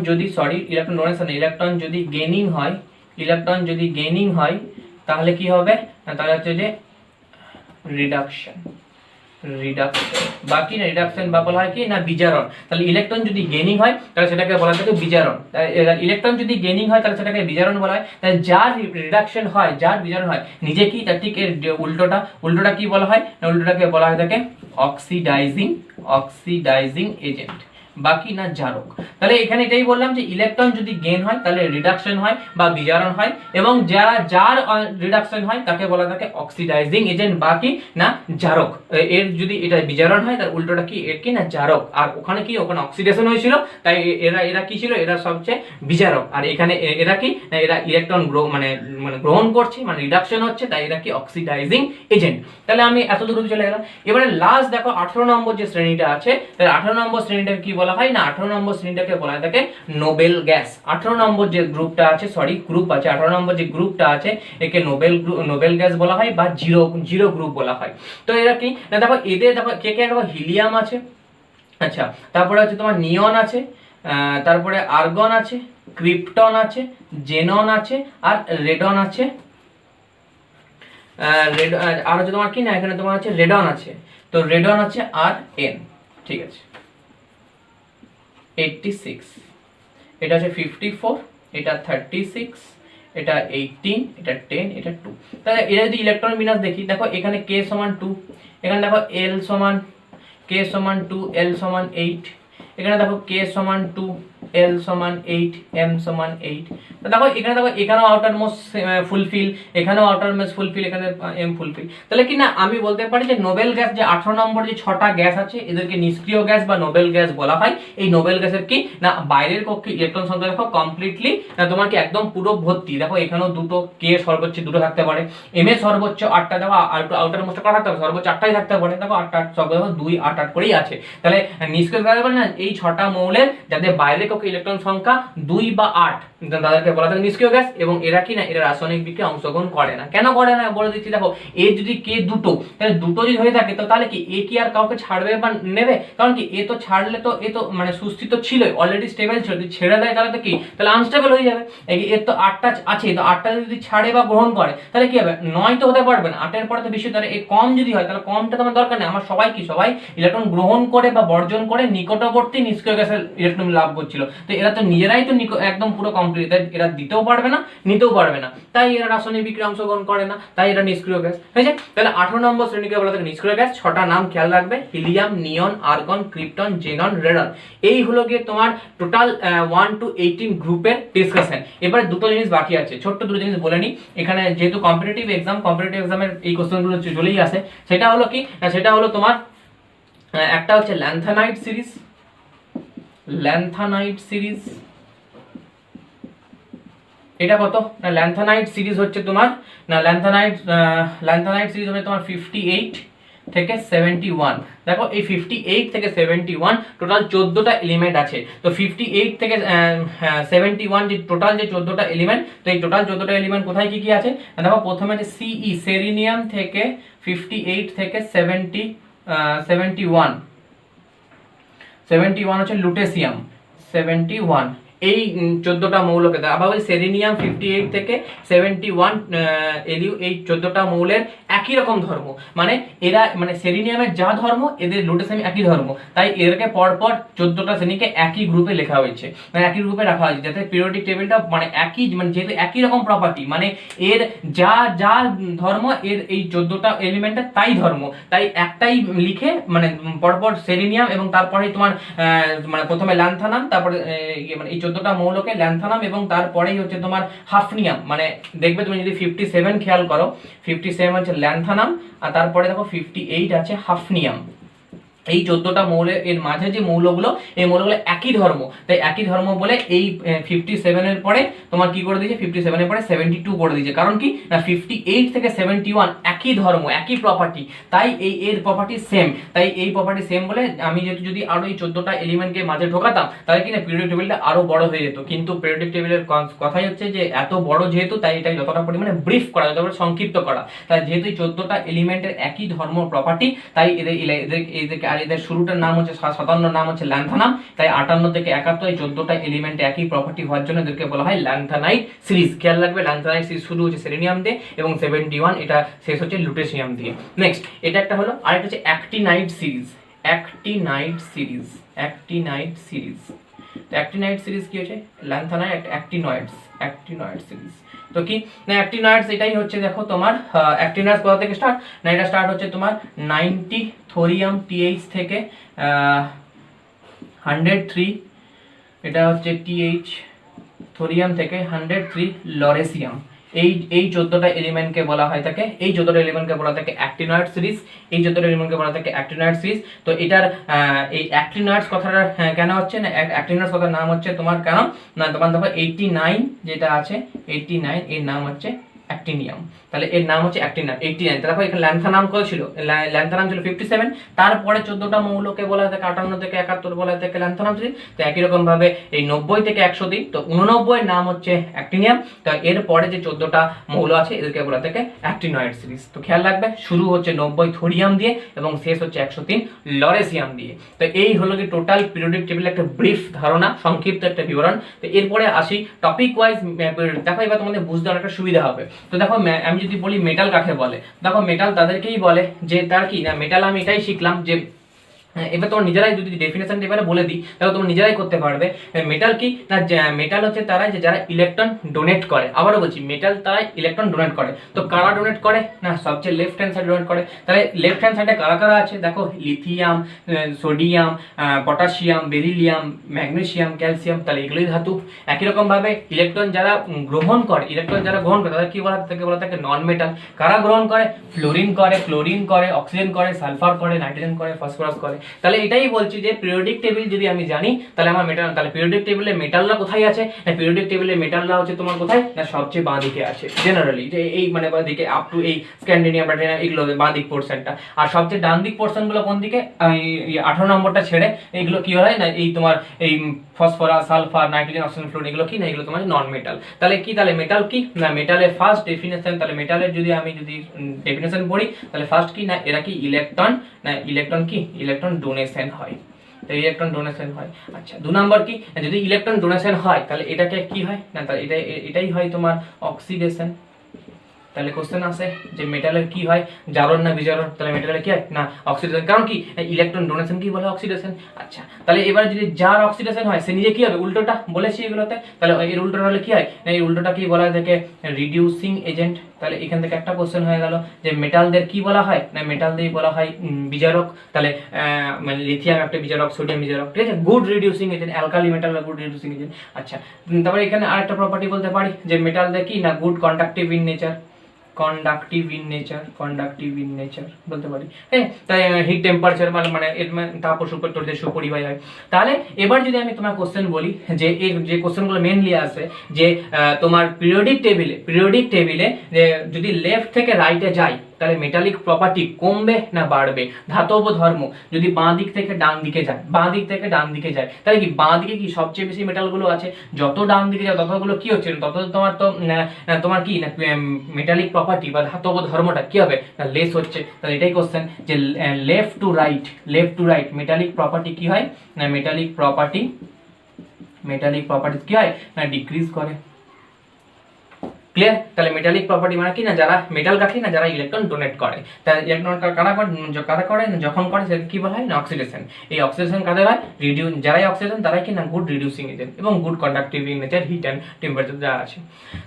যদি ইলেকট্রন ডোনেশন, ইলেকট্রন যদি গেইনিং হয়, ইলেকট্রন যদি গেইনিং হয় তাহলে কি হবে, তাহলে হচ্ছে যে রিডাকশন। বাকি না রিডাকশন বা বলা হয় কি না বিজারণ। তাহলে ইলেকট্রন যদি গেইনিং হয় তাহলে সেটাকে বলা হয় বিজারণ। ইলেকট্রন যদি গেইনিং হয় তাহলে সেটাকে বিজারণ বলা হয়। তাহলে যার রিডাকশন হয়, যার বিজারণ হয়, নিজে কি তার ঠিক এর উল্টোটা কি বলা হয় না, উল্টোটাকে বলা হয় থাকে অক্সিডাইজিং এজেন্ট, বাকি না জারক। তাহলে এখানে এটাই বললাম যে ইলেকট্রন যদি গেইন হয় তাহলে রিডাকশন হয় বা বিজারণ হয়, এবং যার রিডাকশন হয় তাকে বলা থাকে অক্সিডাইজিং এজেন্ট, বাকি না জারক। এর যদি এটা বিজারণ হয় তার উল্টোটা কি, এর কি না জারক। আর ওখানে কি, ওখানে অক্সিডেশন হয়েছিল, তাই এরা কি ছিল, এরা সবচেয়ে বিজারক। আর এখানে এরা কি না, এরা ইলেকট্রন মানে গ্রহণ করছে, মানে রিডাকশন হচ্ছে, তাই এরা কি অক্সিডাইজিং এজেন্ট। তাহলে আমি এত দূর চলে গেলাম। এবারে লাস্ট দেখো 18 নম্বর যে শ্রেণীটা আছে, তাহলে 18 নম্বর শ্রেণীটাকে কি বলা হয় না, 18 নম্বর শ্রেণীটাকে বলা হয় থাকে নোবেল গ্যাস। 18 নম্বর যে গ্রুপটা আছে, গ্রুপ আছে, 18 নম্বর যে গ্রুপটা আছে একে নোবেল গ্যাস বলা হয় বা জিরো গ্রুপ বলা হয়। তো এরা কি না, দেখো এদের দেখো কে কে, দেখো হিলিয়াম আছে, আচ্ছা, তারপরে হচ্ছে তোমার নিয়ন আছে, তারপরে আর্গন আছে, ক্রিপ্টন আছে, জেনন আছে, আর রেডন আছে, আর হচ্ছে তোমার কি না, এখানে তোমার হচ্ছে রেডন আছে। তো রেডন আছে আর এন, ঠিক আছে, 86, এটা হচ্ছে 54, এটা 36, এটা 18, এটা 10, এটা 2। তাহলে এরা যদি ইলেকট্রন বিন্যাস দেখি, দেখো এখানে k সমান 2, এখানে দেখো l সমান k সমান 2, l সমান 8, এখানে দেখো k সমান 2, l সমান 8, m সমান 8। তো দেখো এখানে, দেখো এখানেও আউটার মোস্ট ফুলফিল, এখানেও আউটার মোস্ট ফুলফিল, এখানে m ফুলফিল। তাহলে কি না আমি বলতে পারি যে নোবেল গ্যাস যে 18 নম্বর যে 6টা গ্যাস আছে এদেরকে নিষ্ক্রিয় গ্যাস বা নোবেল গ্যাস বলা হয়। এই নোবেল গ্যাসের কি না বাইরের কক্ষে ইলেকট্রন সংখ্যা দেখো কমপ্লিটলি না তোমার কি একদম পুরো ভর্তি। দেখো এখানেও দুটো, k সর্বোচ্চ দুটো থাকতে পারে, m এ সর্বোচ্চ 8টা, দেখো আউটার মোস্ট করা থাকতে পারে, সর্বোচ্চ 8টাই থাকতে পারে। দেখো 8 8 সব দেখো 2 8 8 করেই আছে। তাহলে নিষ্ক্রিয় গ্যাস বলে না এই 6টা মৌলের যাদের বাইরের কক্ষে ইলেকট্রন সংখ্যা 2 বা 8 তাদেরকে বলা হয় নিষ্ক্রিয় গ্যাস। এবং এরা কি না, এরা রাসায়নিক বিক্রিয়ায় অংশগ্রহণ করে না। কেন করে না বলে দিচ্ছি, দেখো এ যদি কে দুটো, তাহলে দুটো যদি হয়ে থাকে তো তাহলে কি এ কি আর কাউকে ছাড়বে বা নেবে? কারণ কি এ তো ছাড়লে তো এ তো মানে সুস্থিত ছিল, অলরেডি স্টেবল ছিল, যদি ছেড়ে দেয় তাহলে তো কি, তাহলে আনস্টেবল হয়ে যাবে। এর তো 8টা আছে, তো 8টা যদি ছাড়ে বা গ্রহণ করে তাহলে কি হবে, 9 তো হতে পারবে না, 8 এর পরে তো বেশি। তাহলে এই কম যদি হয় তাহলে কমটা তোমার দরকার নেই। আমার সবাই কি, সবাই ইলেকট্রন গ্রহণ করে বা বর্জন করে নিকটবর্তী নিষ্ক্রিয় গ্যাসের ইলেকট্রন লাভ করছিল। তো এরা তো নিজেরাই তো একদম পুরো কমপ্লিট, এরা দিতেও পারবে না, নিতেও পারবে না, তাই এরা রাসায়নিক বিক্রিয়ায় অংশগ্রহণ করে না, তাই এরা নিষ্ক্রিয় গ্যাস হয়েছে। তাহলে 18 নম্বর শ্রেণীকে বলা হয় নিষ্ক্রিয় গ্যাস। 6টা নাম খেয়াল রাখবে, হিলিয়াম, নিয়ন, আর্গন, ক্রিপ্টন, জেনন, রেডন। এই হলো গিয়ে তোমার টোটাল 1 to 18 গ্রুপের ডিসকাশন। এবার দুটো জিনিস বাকি আছে, ছোট্ট দুটো জিনিস বলে নি। এখানে যেহেতু কম্পিটিটিভ এক্সামের এই কোশ্চেনগুলো চলেই আসে, সেটা হলো কি, সেটা হলো তোমার একটা হচ্ছে ল্যান্থানাইট সিরিজ। এটা কত না, ল্যান্থানাইট সিরিজ হচ্ছে তোমার না, ল্যান্থানাইট সিরিজ হবে তোমার 58 থেকে 71। দেখো এই 58 থেকে 71 টোটাল 14টা এলিমেন্ট আছে। তো 58 থেকে 71 যে টোটাল যে 14টা এলিমেন্ট, তো এই টোটাল 14টা এলিমেন্ট কোথায় কি কি আছে দেখো। প্রথমে যে সিই সেরিনিয়াম থেকে 58 থেকে 71 হচ্ছে লুটেসিয়াম 71। এই 14টা মৌলকে আবার সেরিনিয়াম 58 থেকে 71 এই 14টা মৌলের একই রকম ধর্ম, মানে এরা মানে সেলিনিয়ামের যা ধর্ম এদের লুটেসিয়াম একই ধর্ম, তাই এদেরকে পরপর 14টা শ্রেণীকে একই গ্রুপে লেখা হয়েছে, মানে একই গ্রুপে রাখা হয়েছে, যাতে পিরিয়ডিক টেবিলটা মানে একই, মানে যেহেতু একই রকম প্রপার্টি, মানে এর যা যা ধর্ম এর এই 14টা এলিমেন্টের তাই ধর্ম, তাই একটাই লিখে মানে পরপর সেলিনিয়াম এবং তারপরে তোমার মানে প্রথমে ল্যান্থানাম, তারপরে মানে এই 14টা মৌলকে ল্যান্থানাম এবং তারপরেই হচ্ছে তোমার হাফনিয়াম, মানে দেখবে তুমি যদি 57 খেয়াল করো, 57 হচ্ছে ল্যান্থানাম আর তারপরে দেখো 58 আছে হাফনিয়াম। এই 14টা মৌলের এর মাঝে যে মৌলগুলো, এই মৌলগুলো একই ধর্ম, তাই একই ধর্ম বলে এই 57 এর পরে তোমার কি করে দিয়েছে, 57 এর পরে 72 করে দিয়েছে। কারণ কি না 58 থেকে 71 একই ধর্ম একই প্রপার্টি, তাই এই এর প্রপার্টি সেম, তাই এই প্রপার্টি সেম বলে আমি যেহেতু যদি আরো এই 14টা এলিমেন্টকে মাঝে ঢোকাতাম তাহলে কি না পিরিয়ডিক টেবিলটা আরো বড় হয়ে যেত, কিন্তু পিরিয়ডিক টেবিলের কথাই হচ্ছে যে এত বড় যেহেতু, তাই এটা যতটা পরিমাণে ব্রিফ করা, যতটা সংক্ষিপ্ত করা, তাই যেহেতু এই 14টা এলিমেন্টের একই ধর্ম প্রপার্টি, তাই এদেরকে আর এদের শুরুটার নাম হচ্ছে 57 নাম হচ্ছে ল্যান্থানাম, তাই 58 থেকে 71 এই 14টা এলিমেন্টে একই প্রপার্টি হওয়ার জন্য এদেরকে বলা হয় ল্যান্থানাইট সিরিজ। খেয়াল রাখবে ল্যান্থানাইট সিরিজ শুরু হচ্ছে সেলেনিয়াম দিয়ে এবং 71 এটা শেষ হচ্ছে লুটেসিয়াম দিয়ে। নেক্সট এটা একটা হলো, আরেকটা হচ্ছে actinide series. Actinide series, actinide series, actinide series কি হচ্ছে, ল্যান্থানাইট অ্যাক্টিনয়েডস, অ্যাক্টিনয়েড সিরিজ। তো কি না অ্যাক্টিনয়েডস এটাই হচ্ছে, দেখো তোমার অ্যাক্টিনয়েডস কোথা থেকে স্টার্ট না, এটা স্টার্ট হচ্ছে তোমার 90 থোরিয়াম টিএইচ থেকে 103, এটা হচ্ছে টিএইচ থোরিয়াম থেকে 103 লরেসিয়াম। এই 14টা এলিমেন্টকে বলা হয় থাকে, এই 14টা এলিমেন্টকে বলা থাকে অ্যাক্টিনয়েড সিরিজ, এই 14টা এলিমেন্টকে বলা থাকে অ্যাক্টিনয়েড সিরিজ। তো এটার এই অ্যাক্টিনয়েডস কথাটা কেন হচ্ছে না, অ্যাক্টিনয়েডস কথার নাম হচ্ছে তোমার কেন না, তোমার দেখো 89 যেটা আছে 89 এর নাম হচ্ছে অ্যাক্টিনিয়াম, তাহলে এর নাম হচ্ছে অ্যাক্টিনাম 89। দেখো এখানে ল্যান্থানাম কত ছিল, ল্যান্থানাম ছিল 57, তারপরে 14টা মৌলকে বলা হয় 58 থেকে 71 বলা হয় ল্যান্থানাম সিরিজ। তো একই রকম ভাবে এই 90 থেকে 103, তো 89 এর নাম হচ্ছে অ্যাক্টিনিয়াম, তো এর পরে যে 14টা মৌল আছে এদেরকে বলা থাকে অ্যাক্টিনয়েড সিরিজ। তো খেয়াল রাখবে শুরু হচ্ছে 90 থোরিয়াম দিয়ে এবং শেষ হচ্ছে 103 লরেসিয়াম দিয়ে। তো এই হলো কি টোটাল পিরিয়ডিক টেবিল একটা ব্রিফ ধারণা, সংক্ষিপ্ত একটা বিবরণ। তো এরপরে আসি টপিক ওয়াইজ, দেখো এবার তোমাদের বুঝতে অনেকটা সুবিধা হবে। তো দেখো আমি যদি বলি মেটাল কাকে বলে, দেখো মেটাল তাদেরকেই বলে যে তার কি না মেটাল, আমি এটাই শিখলাম যে এবার তোমার নিজেরাই যদি ডেফিনেশন এবারে বলে দিই তাহলে তোমরা নিজেরাই করতে পারবে। মেটাল কি না, মেটাল হচ্ছে তারা যে যারা ইলেকট্রন ডোনেট করে, আবারও বলছি মেটাল তারা ইলেকট্রন ডোনেট করে। তো কারা ডোনেট করে না, সবচেয়ে লেফট হ্যান্ড সাইড ডোনেট করে। তাহলে লেফট হ্যান্ড সাইডে কারা কারা আছে দেখো, lithium, sodium, potassium, beryllium, magnesium, calcium, তাহলে এগুলোই ধাতু। একই রকম ভাবে ইলেকট্রন যারা গ্রহণ করে, ইলেকট্রন যারা গ্রহণ করে তাদের কি বলা থাকে, বলা থাকে নন মেটাল। কারা গ্রহণ করে, ফ্লোরিন করে, ক্লোরিন করে, অক্সিজেন করে, সালফার করে, নাইট্রোজেন করে, ফসফরাস করে। তাহলে এটাই বলছি যে পিরিয়ডিক টেবিল যদি আমি জানি তাহলে আমার মেটাল, তাহলে পিরিয়ডিক টেবিলে মেটালরা কোথায় আছে না, পিরিয়ডিক টেবিলে মেটালরা হচ্ছে তোমার কোথায় না সবচেয়ে বাঁ দিকে আছে জেনারেলি, যে এই মানে বাঁ দিকে আপ টু এই স্ক্যান্ডিনিয়াম প্লাটিনাম এগুলো বাঁ দিক পোর্শনটা। আর সবচেয়ে ডান দিক পোর্শন গুলো কোন দিকে, 18 নম্বরটা ছেড়ে এগুলো কি হয় না, এই তোমার এই phosphorus, sulphur, nitrogen, oxygen, fluorine এগুলো কি না, এগুলো তোমার নন মেটাল। তাহলে কি, তাহলে মেটাল কি না, মেটালের ফার্স্ট ডেফিনেশন, তাহলে মেটালের যদি আমি যদি ডেফিনেশন পড়ি তাহলে ফার্স্ট কি না, এরা কি ইলেকট্রন না, ইলেকট্রন কি ইলেকট্রন ডোনেশন হয়, ইলেকট্রন ডোনেশন হয়। আচ্ছা 2 নাম্বার কি, যদি ইলেকট্রন ডোনেশন হয় তাহলে এটাকে কি হয় না, তাহলে এটাই হয় তোমার অক্সিডেশন। তাহলে কোশ্চেন আসে যে মেটালের কি হয়, জারণ না বিজারণ, তাহলে মেটালের কি হয় না অক্সিডেশন। কারণ কি ইলেকট্রন ডোনেশন কি বলে অক্সিডেশন। আচ্ছা তাহলে এবার যদি যার অক্সিডেশন হয় সে নিজে কি হবে, উল্টোটা বলেছি এগুলোতে, তাহলে এর উল্টোটা হলে কি হয় না, এই উল্টোটা কি বলা হয় থাকে রিডিউসিং এজেন্ট। তাহলে এখান থেকে একটা কোশ্চেন হয়ে গেল যে মেটালদের কি বলা হয় না, মেটালদের বলা হয় বিজারক। তাহলে মানে লিথিয়াম একটা বিজারক, সোডিয়াম বিজারক, ঠিক আছে, good reducing agent, alkali metal good reducing agent. আচ্ছা তারপরে এখানে আরেকটা প্রপার্টি বলতে পারি যে মেটালদের কি না good conductive in nature, conductive in nature, conductive in nature বলতে পারি। হ্যাঁ তাই হিট টেম্পারেচার মানে এর তাপ ও সুপরিবাহী সুপরিবাহী হয়। তাহলে এবার যদি আমি তোমার কোশ্চেন বলি যে এর যে কোশ্চেনগুলো মেনলি আসে যে তোমার পিরিয়ডিক টেবিলে যে যদি লেফট থেকে রাইটে যাই তাহলে মেটালিক প্রপার্টি কমবে না বাড়বে, ধাতব ধর্ম যদি বাঁ দিক থেকে ডান দিকে যায়, বাঁ দিক থেকে ডান দিকে যায় তাহলে কি বাঁ দিকে কি সবচেয়ে বেশি মেটালগুলো আছে, যত ডান দিকে যায় ততগুলো কি হচ্ছে, তত তোমার তো তোমার কি না মেটালিক প্রপার্টি বা ধাতব ধর্মটা কি হবে না লেস হচ্ছে। তাহলে এটাই কোশ্চেন যে left to right metallic property কি হয় না, মেটালিক প্রপার্টি কি হয় না ডিক্রিজ করে, ক্লিয়ার? তাহলে মেটালিক প্রপার্টি মানে কি না, যারা মেটাল কাঠি না যারা ইলেকট্রন ডোনেট করে, তাহলে ইলেকট্রন কারা করে, যখন করে সেটাকে কি বলা হয় না অক্সিডেশন। এই অক্সিডেশন কাদের হয়, যারাই অক্সিডেশন তারাই কি না গুড রিডিউসিং এজেন্ট এবং good conductive in nature, heat and temperature যা আছে।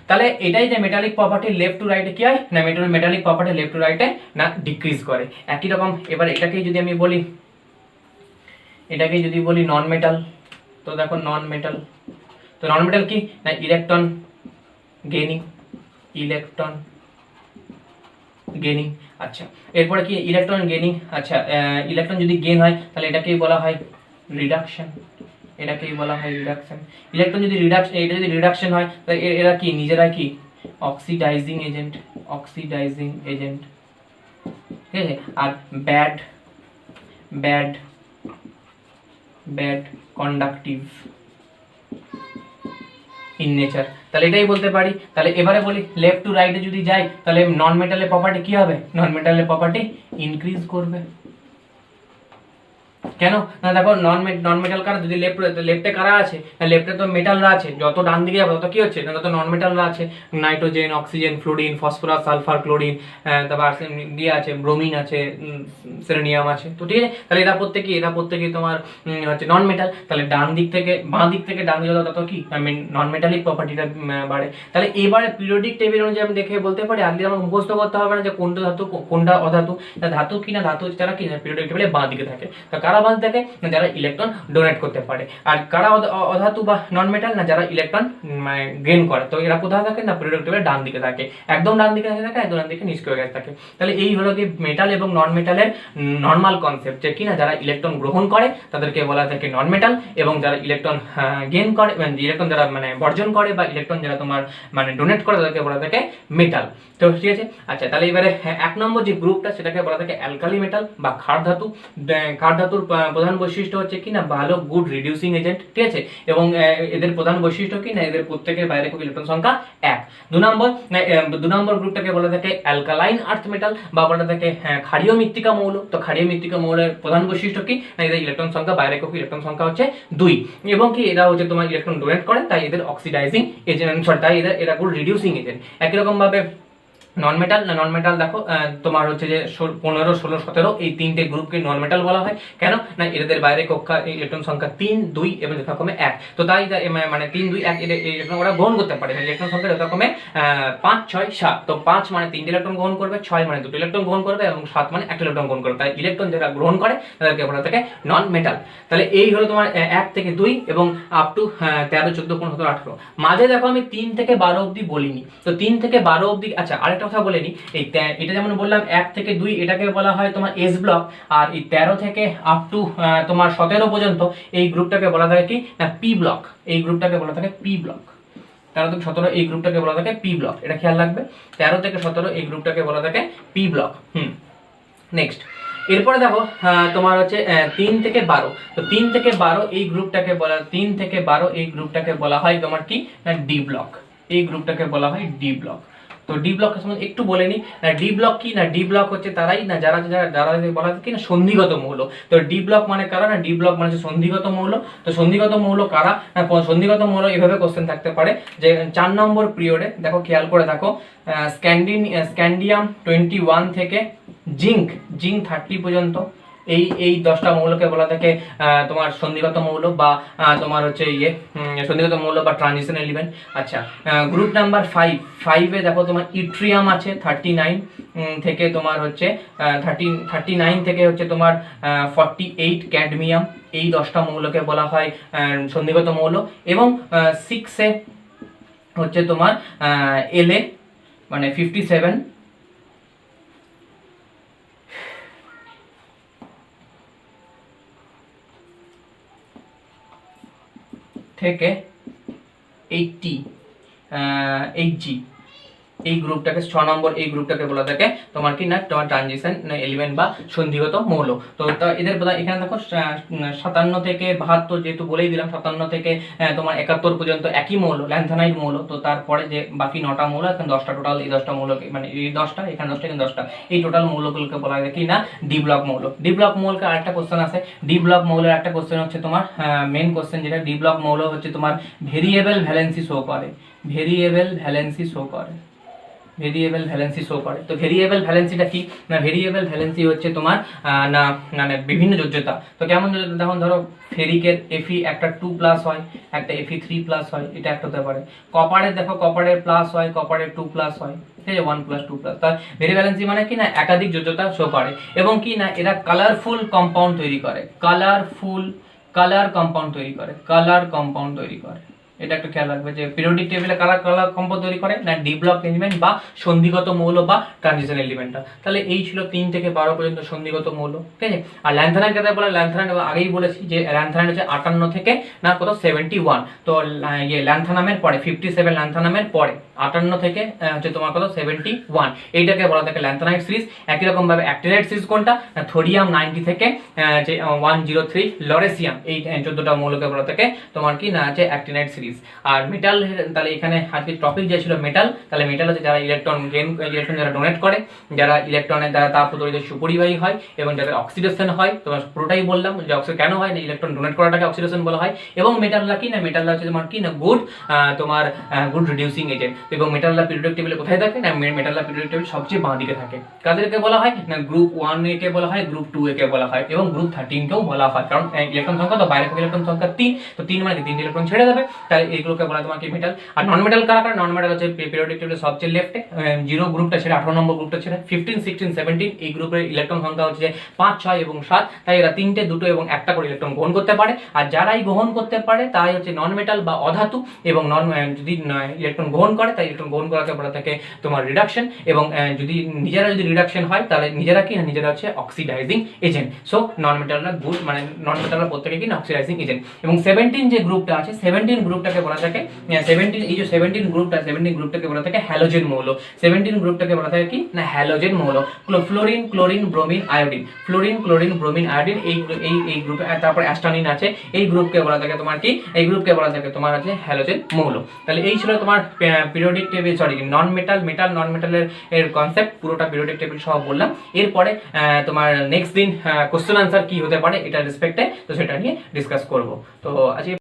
তাহলে এটাই যে মেটালিক প্রপার্টি লেফট টু রাইটে কি হয় না, মেটালিক প্রপার্টি লেফট টু রাইটে না ডিক্রিজ করে। একই রকম এবার এটাকেই যদি আমি বলি, এটাকেই যদি বলি নন মেটাল, তো দেখো নন মেটাল, তো নন মেটাল কি না ইলেকট্রন গেইনিং, ইলেকট্রন গেইনিং। আচ্ছা এরপরে কি ইলেকট্রন গেইনিং, আচ্ছা ইলেকট্রন যদি গেইন হয় তাহলে এটাকেই বলা হয় রিডাকশন, এটাকেই বলা হয় রিডাকশন। ইলেকট্রন যদি এটা যদি রিডাকশন হয় তাহলে এরা কি নিজেরা কি অক্সিডাইজিং এজেন্ট, অক্সিডাইজিং এজেন্ট, ঠিক আছে। আর bad bad bad conductive in nature. তাহলে এটাই বলতে পারি। তাহলে এবারে বলি লেফট টু রাইটে যদি যাই তাহলে নন মেটালের প্রপার্টি কি হবে, নন মেটালের প্রপার্টি ইনক্রিজ করবে। কেন না দেখো নন মেটাল কারা, যদি লেফটে কারা আছে, লেফটে তো মেটালরা আছে, যত ডান দিকে যাবে তত কি হচ্ছে না তত নন মেটালরা আছে, nitrogen, oxygen, fluorine, phosphorus, sulphur, chlorine, তারপর দিয়ে আছে ব্রোমিন আছে, সেলেনিয়াম আছে। তো ঠিক আছে, তাহলে এরা প্রত্যেকে তোমার হচ্ছে নন মেটাল। তাহলে ডান দিক থেকে বাঁ দিক থেকে ডান দিকে তত কি নন মেটালিক প্রপার্টিটা বাড়ে। তাহলে এবারে পিরিয়ডিক টেবিল অনুযায়ী আমি দেখে বলতে পারি, আগে আমার মুখস্থ করতে হবে না যে কোনটা ধাতু কোনটা অধাতু, ধাতু কি না ধাতু যারা কি পিরিয়ডিক টেবিলে বাঁ দিকে থাকে। তো কারা বাঁ থাকে না যারা ইলেকট্রন ডোনেট করতে পারে, আর কারা অধাতু বা নন মেটাল না যারা ইলেকট্রন গেইন করে। তো এরা কোথায় থাকে না পিরিয়ডিক টেবিলের ডান দিকে থাকে, একদম ডান দিকে থাকে, একদম ডান দিকে নিষ্ক্রিয় গ্যাস থাকে। তাহলে এই হলো কি মেটাল এবং নন মেটালের নর্মাল কনসেপ্ট, যে কিনা যারা ইলেকট্রন গ্রহণ করে তাদেরকে বলা থাকে নন মেটাল, এবং যারা ইলেকট্রন গেইন করে ইলেকট্রন যারা বর্জন করে বা ইলেকট্রন যারা তোমার ডোনেট করে তাদেরকে বলা থাকে মেটাল। তো ঠিক আছে। আচ্ছা তাহলে এবারে 1 নম্বর যে গ্রুপটা সেটাকে বলা থাকে অ্যালকালি মেটাল বা ক্ষার ধাতু। ক্ষার ধাতুর প্রধান বৈশিষ্ট্য হচ্ছে কি না ভালো গুড রিডিউসিং এজেন্ট, ঠিক আছে। এবং এদের প্রধান বৈশিষ্ট্য কি না এদের প্রত্যেকের বাইরে ইলেকট্রন সংখ্যা 1। 2 নম্বর গ্রুপটাকে বলা থাকে অ্যালকালাইন আর্থ মেটাল বা বলা থাকে ক্ষারীয় মৃত্তিকা মৌল। তো ক্ষারীয় মৃত্তিকা মৌলের প্রধান বৈশিষ্ট্য কি না এদের ইলেকট্রন সংখ্যা বাইরে ইলেকট্রন সংখ্যা হচ্ছে 2, এবং কি এরা হচ্ছে তোমার ইলেকট্রন ডোনেট করে, তাই এদের অক্সিডাইজিং এজেন্ট, তাই এরা গুড রিডিউসিং এজেন্ট। একই রকম ভাবে নন মেটাল দেখো তোমার হচ্ছে যে 15, 16, 17 এই তিনটে গ্রুপকে নন মেটাল বলা হয়। কেন না এদের বাইরে কক্ষা ইলেকট্রন সংখ্যা 3, 2 এবং যথাক্রমে 1। তো তাই 3, 2, 1 ইলেকট্রন ওরা গ্রহণ করতে পারে, ইলেকট্রন সংখ্যা যথাক্রমে 5, 6, 7। তো 5 মানে 3 ইলেকট্রন গ্রহণ করবে, 6 মানে 2 ইলেকট্রন গ্রহণ করবে, এবং 7 মানে 1 ইলেকট্রন গ্রহণ করবে। তাই ইলেকট্রন যারা গ্রহণ করে তাদেরকে বলা থাকে নন মেটাল। তাহলে এই হলো তোমার 1 থেকে 2 এবং আপ টু 13, 14, 15, 17, 18। মাঝে দেখো আমি 3 থেকে 12 অবধি বলিনি। তো 3 থেকে 12 অবধি, আচ্ছা আরেকটা কথা বলে নি, এটা যেমন বললাম 1 থেকে 2 এটাকে বলা হয় তোমার এস ব্লক, আর এই 13 থেকে আপ টু তোমার 17 পর্যন্ত এই গ্রুপটাকে বলা থাকে কি না পি ব্লক। এই গ্রুপটাকে বলা থাকে পি ব্লক। 13 থেকে 17 এই গ্রুপটাকে বলা থাকে পি ব্লক, এটা খেয়াল রাখবে। 13 থেকে 17 এই গ্রুপটাকে বলা থাকে পি ব্লক। নেক্সট এরপরে দেখো তোমার হচ্ছে 3 থেকে 12। তো 3 থেকে 12 এই গ্রুপটাকে বলা 3 থেকে 12 এই গ্রুপটাকে বলা হয় তোমার কি না ডি ব্লক। এই গ্রুপটাকে বলা হয় ডি ব্লক। তো ডি ব্লক সম্বন্ধে একটু বলে নি। ডি ব্লক কি না ডি ব্লক হচ্ছে তারাই না যারা বলা হয় কি না সন্ধিগত মৌল। তো ডি ব্লক মানে কারা না ডি ব্লক মানে হচ্ছে সন্ধিগত মৌল। তো সন্ধিগত মৌল কারা না সন্ধিগত মৌল এভাবে কোশ্চেন থাকতে পারে যে 4 নম্বর পিরিয়ডে দেখো খেয়াল করে দেখো স্ক্যান্ডিয়াম 21 থেকে জিঙ্ক 30 পর্যন্ত এই 10টা মৌলকে বলা থাকে তোমার সন্ধিগত মৌল বা তোমার হচ্ছে সন্ধিগত মৌল বা ট্রানজিশন এলিমেন্ট। আচ্ছা গ্রুপ নাম্বার 5 এ দেখো তোমার ইট্রিয়াম আছে 39 থেকে তোমার হচ্ছে 39 থেকে হচ্ছে তোমার 48 ক্যাডমিয়াম। এই 10টা মৌলকে বলা হয় সন্ধিগত মৌল। এবং 6 এ হচ্ছে তোমার এলএ মানে 57 থেকে 80 8G এই গ্রুপটাকে 6 নম্বর এই গ্রুপটাকে বলা থাকে তোমার কি না তোমার ট্রানজিশন এলিমেন্ট বা সন্ধিগত মৌল। তো এদের এখানে দেখো 57 থেকে 72 যেহেতু বলেই দিলাম 57 থেকে তোমার 71 পর্যন্ত একই মৌল ল্যান্থানাইড মৌল। তো তারপরে যে বাকি 9টা মৌল এখন 10টা টোটাল এই 10টা মৌলকে মানে এই 10টা এখানে 10টা এখানে 10টা এই টোটাল মৌলগুলোকে বলা হয় কি না ডি ব্লক মৌল। ডি ব্লক মৌলকে আরেকটা কোশ্চেন আছে। ডি ব্লক মৌলের একটা কোশ্চেন হচ্ছে তোমার মেইন কোশ্চেন যেটা ডি ব্লক মৌল হচ্ছে তোমার ভেরিয়েবল ভ্যালেন্সি শো করে। ভেরিয়েবল ভ্যালেন্সি শো করে, ভেরিয়েবল ভ্যালেন্সি শো করে। তো ভেরিয়েবল ভ্যালেন্সিটা কি না, ভেরিয়েবল ভ্যালেন্সি হচ্ছে তোমার না মানে বিভিন্ন যোজ্যতা। তো কেমন যোজ্যতা, তখন ধরো ফেরিকের এফি একটা 2+ হয়, একটা এফি 3+ হয়, এটা একটা হতে পারে। কপারের দেখো কপারের প্লাস হয়, কপারের 2+ হয়, ঠিক আছে, 1+, 2+। তার ভেরিভ্যালেন্সি মানে কি না একাধিক যোজ্যতা শো করে, এবং কি না এরা কালারফুল কম্পাউন্ড তৈরি করে, কালার কম্পাউন্ড তৈরি করে, কালার কম্পাউন্ড তৈরি করে। এটা একটা খেয়াল রাখবে যে পিরিয়ডিক টেবিলে কালার কম্পাউন্ড তৈরি করে না ডি ব্লক এলিমেন্ট বা সন্ধিগত মৌল বা ট্রানজিশন এলিমেন্টটা। তাহলে এই ছিল 3 থেকে 12 পর্যন্ত সন্ধিগত মৌল, ঠিক আছে। আর ল্যান্থানাইট কথা বলে, ল্যান্থানাইট আগেই বলেছি যে ল্যান্থানাইট হচ্ছে 58 থেকে না কত 71। তো ইয়ে ল্যান্থানামের পরে 57 ল্যান্থানামের পরে 58 থেকে হচ্ছে তোমার কত 71, এইটাকে বলা থাকে ল্যান্থানাইট সিরিজ। একই রকম ভাবে অ্যাক্টিনাইট সিরিজ কোনটা, থোরিয়াম 90 থেকে যে 103 লরেসিয়াম, এই 14টা মৌলকে বলা থাকে তোমার কি না আছে অ্যাক্টিনাইট সিরিজ। আর মেটাল, তাহলে এখানে আজকে টপিক যে ছিল মেটাল, তাহলে মেটাল হচ্ছে যারা ইলেকট্রন যারা ডোনেট করে, যারা ইলেকট্রনের দ্বারা তাপ প্রতিরোধে সুপরিবাহী হয়, এবং যাদের অক্সিডেশন হয়। তোমার পুরোটাই বললাম যে অক্সিডেশন কেন হয় না, ইলেকট্রন ডোনেট করাটাকে অক্সিডেশন বলা হয়। এবং মেটালরা কি না, মেটালরা হচ্ছে তোমার কি না গুড তোমার গুড রিডিউসিং এজেন্ট। এবং মেটালরা পিরিয়ডিক টেবিলে কোথায় থাকে না, মেটালরা পিরিয়ডিক টেবিল সবচেয়ে বাঁ দিকে থাকে। কাদেরকে বলা হয় না, গ্রুপ 1 কে বলা হয়, গ্রুপ 2 কে বলা হয়, এবং গ্রুপ 13 কেও বলা হয়। কারণ ইলেকট্রন সংখ্যা তো বাইরে থেকে ইলেকট্রন সংখ্যা 3, তো 3 মানে কি 3 ইলেকট্রন ছেড়ে দেবে, তাই এইগুলোকে বলা তোমার কি মেটাল। আর নন মেটাল কারা, নন মেটাল হচ্ছে পিরিয়ডিক টেবিলের সবচেয়ে লেফটে 0 গ্রুপটা ছেড়ে 18 নম্বর গ্রুপটা ছেড়ে 15, 16, 17 এই গ্রুপের ইলেকট্রন সংখ্যা হচ্ছে 5, 6 এবং 7, তাই এরা 3টে, 2টো এবং 1টা করে ইলেকট্রন গ্রহণ করতে পারে। আর যারাই গ্রহণ করতে পারে তাই হচ্ছে নন মেটাল বা অধাতু, এবং যদি ইলেকট্রন গ্রহণ করে তাই ইলেকট্রন গ্রহণ করাকে বলা থাকে তোমার রিডাকশন। এবং যদি নিজেরা যদি রিডাকশন হয় তাহলে নিজেরা কি না, নিজেরা হচ্ছে অক্সিডাইজিং এজেন্ট। সো নন মেটালরা গুড মানে নন মেটালরা প্রত্যেকে কি না অক্সিডাইজিং এজেন্ট। এবং 17 যে গ্রুপটা আছে, 17 গ্রুপটাকে বলা থাকে 17, এই যে 17 গ্রুপটা, 17 গ্রুপটাকে বলা থাকে হ্যালোজেন মৌল। 17 গ্রুপটাকে বলা থাকে কি না হ্যালোজেন মৌল। Fluorine, chlorine, bromine, iodine, fluorine, chlorine, bromine, iodine, এই গ্রুপে। তারপর অ্যাস্টানিন আছে, এই গ্রুপকে বলা থাকে তোমার কি, এই গ্রুপকে বলা থাকে তোমার হচ্ছে হ্যালোজেন মৌল। তাহলে এই ছিল তোমার periodic table, sorry non metal, metal non মেটালের কনসেপ্ট, পুরোটা পিরিয়ডিক টেবিল সহ বললাম। এরপরে তোমার নেক্সট দিন কোশ্চেন আনসার কি হতে পারে এটা রেসপেক্টে, তো সেটা নিয়ে ডিসকাস করব। তো আজকে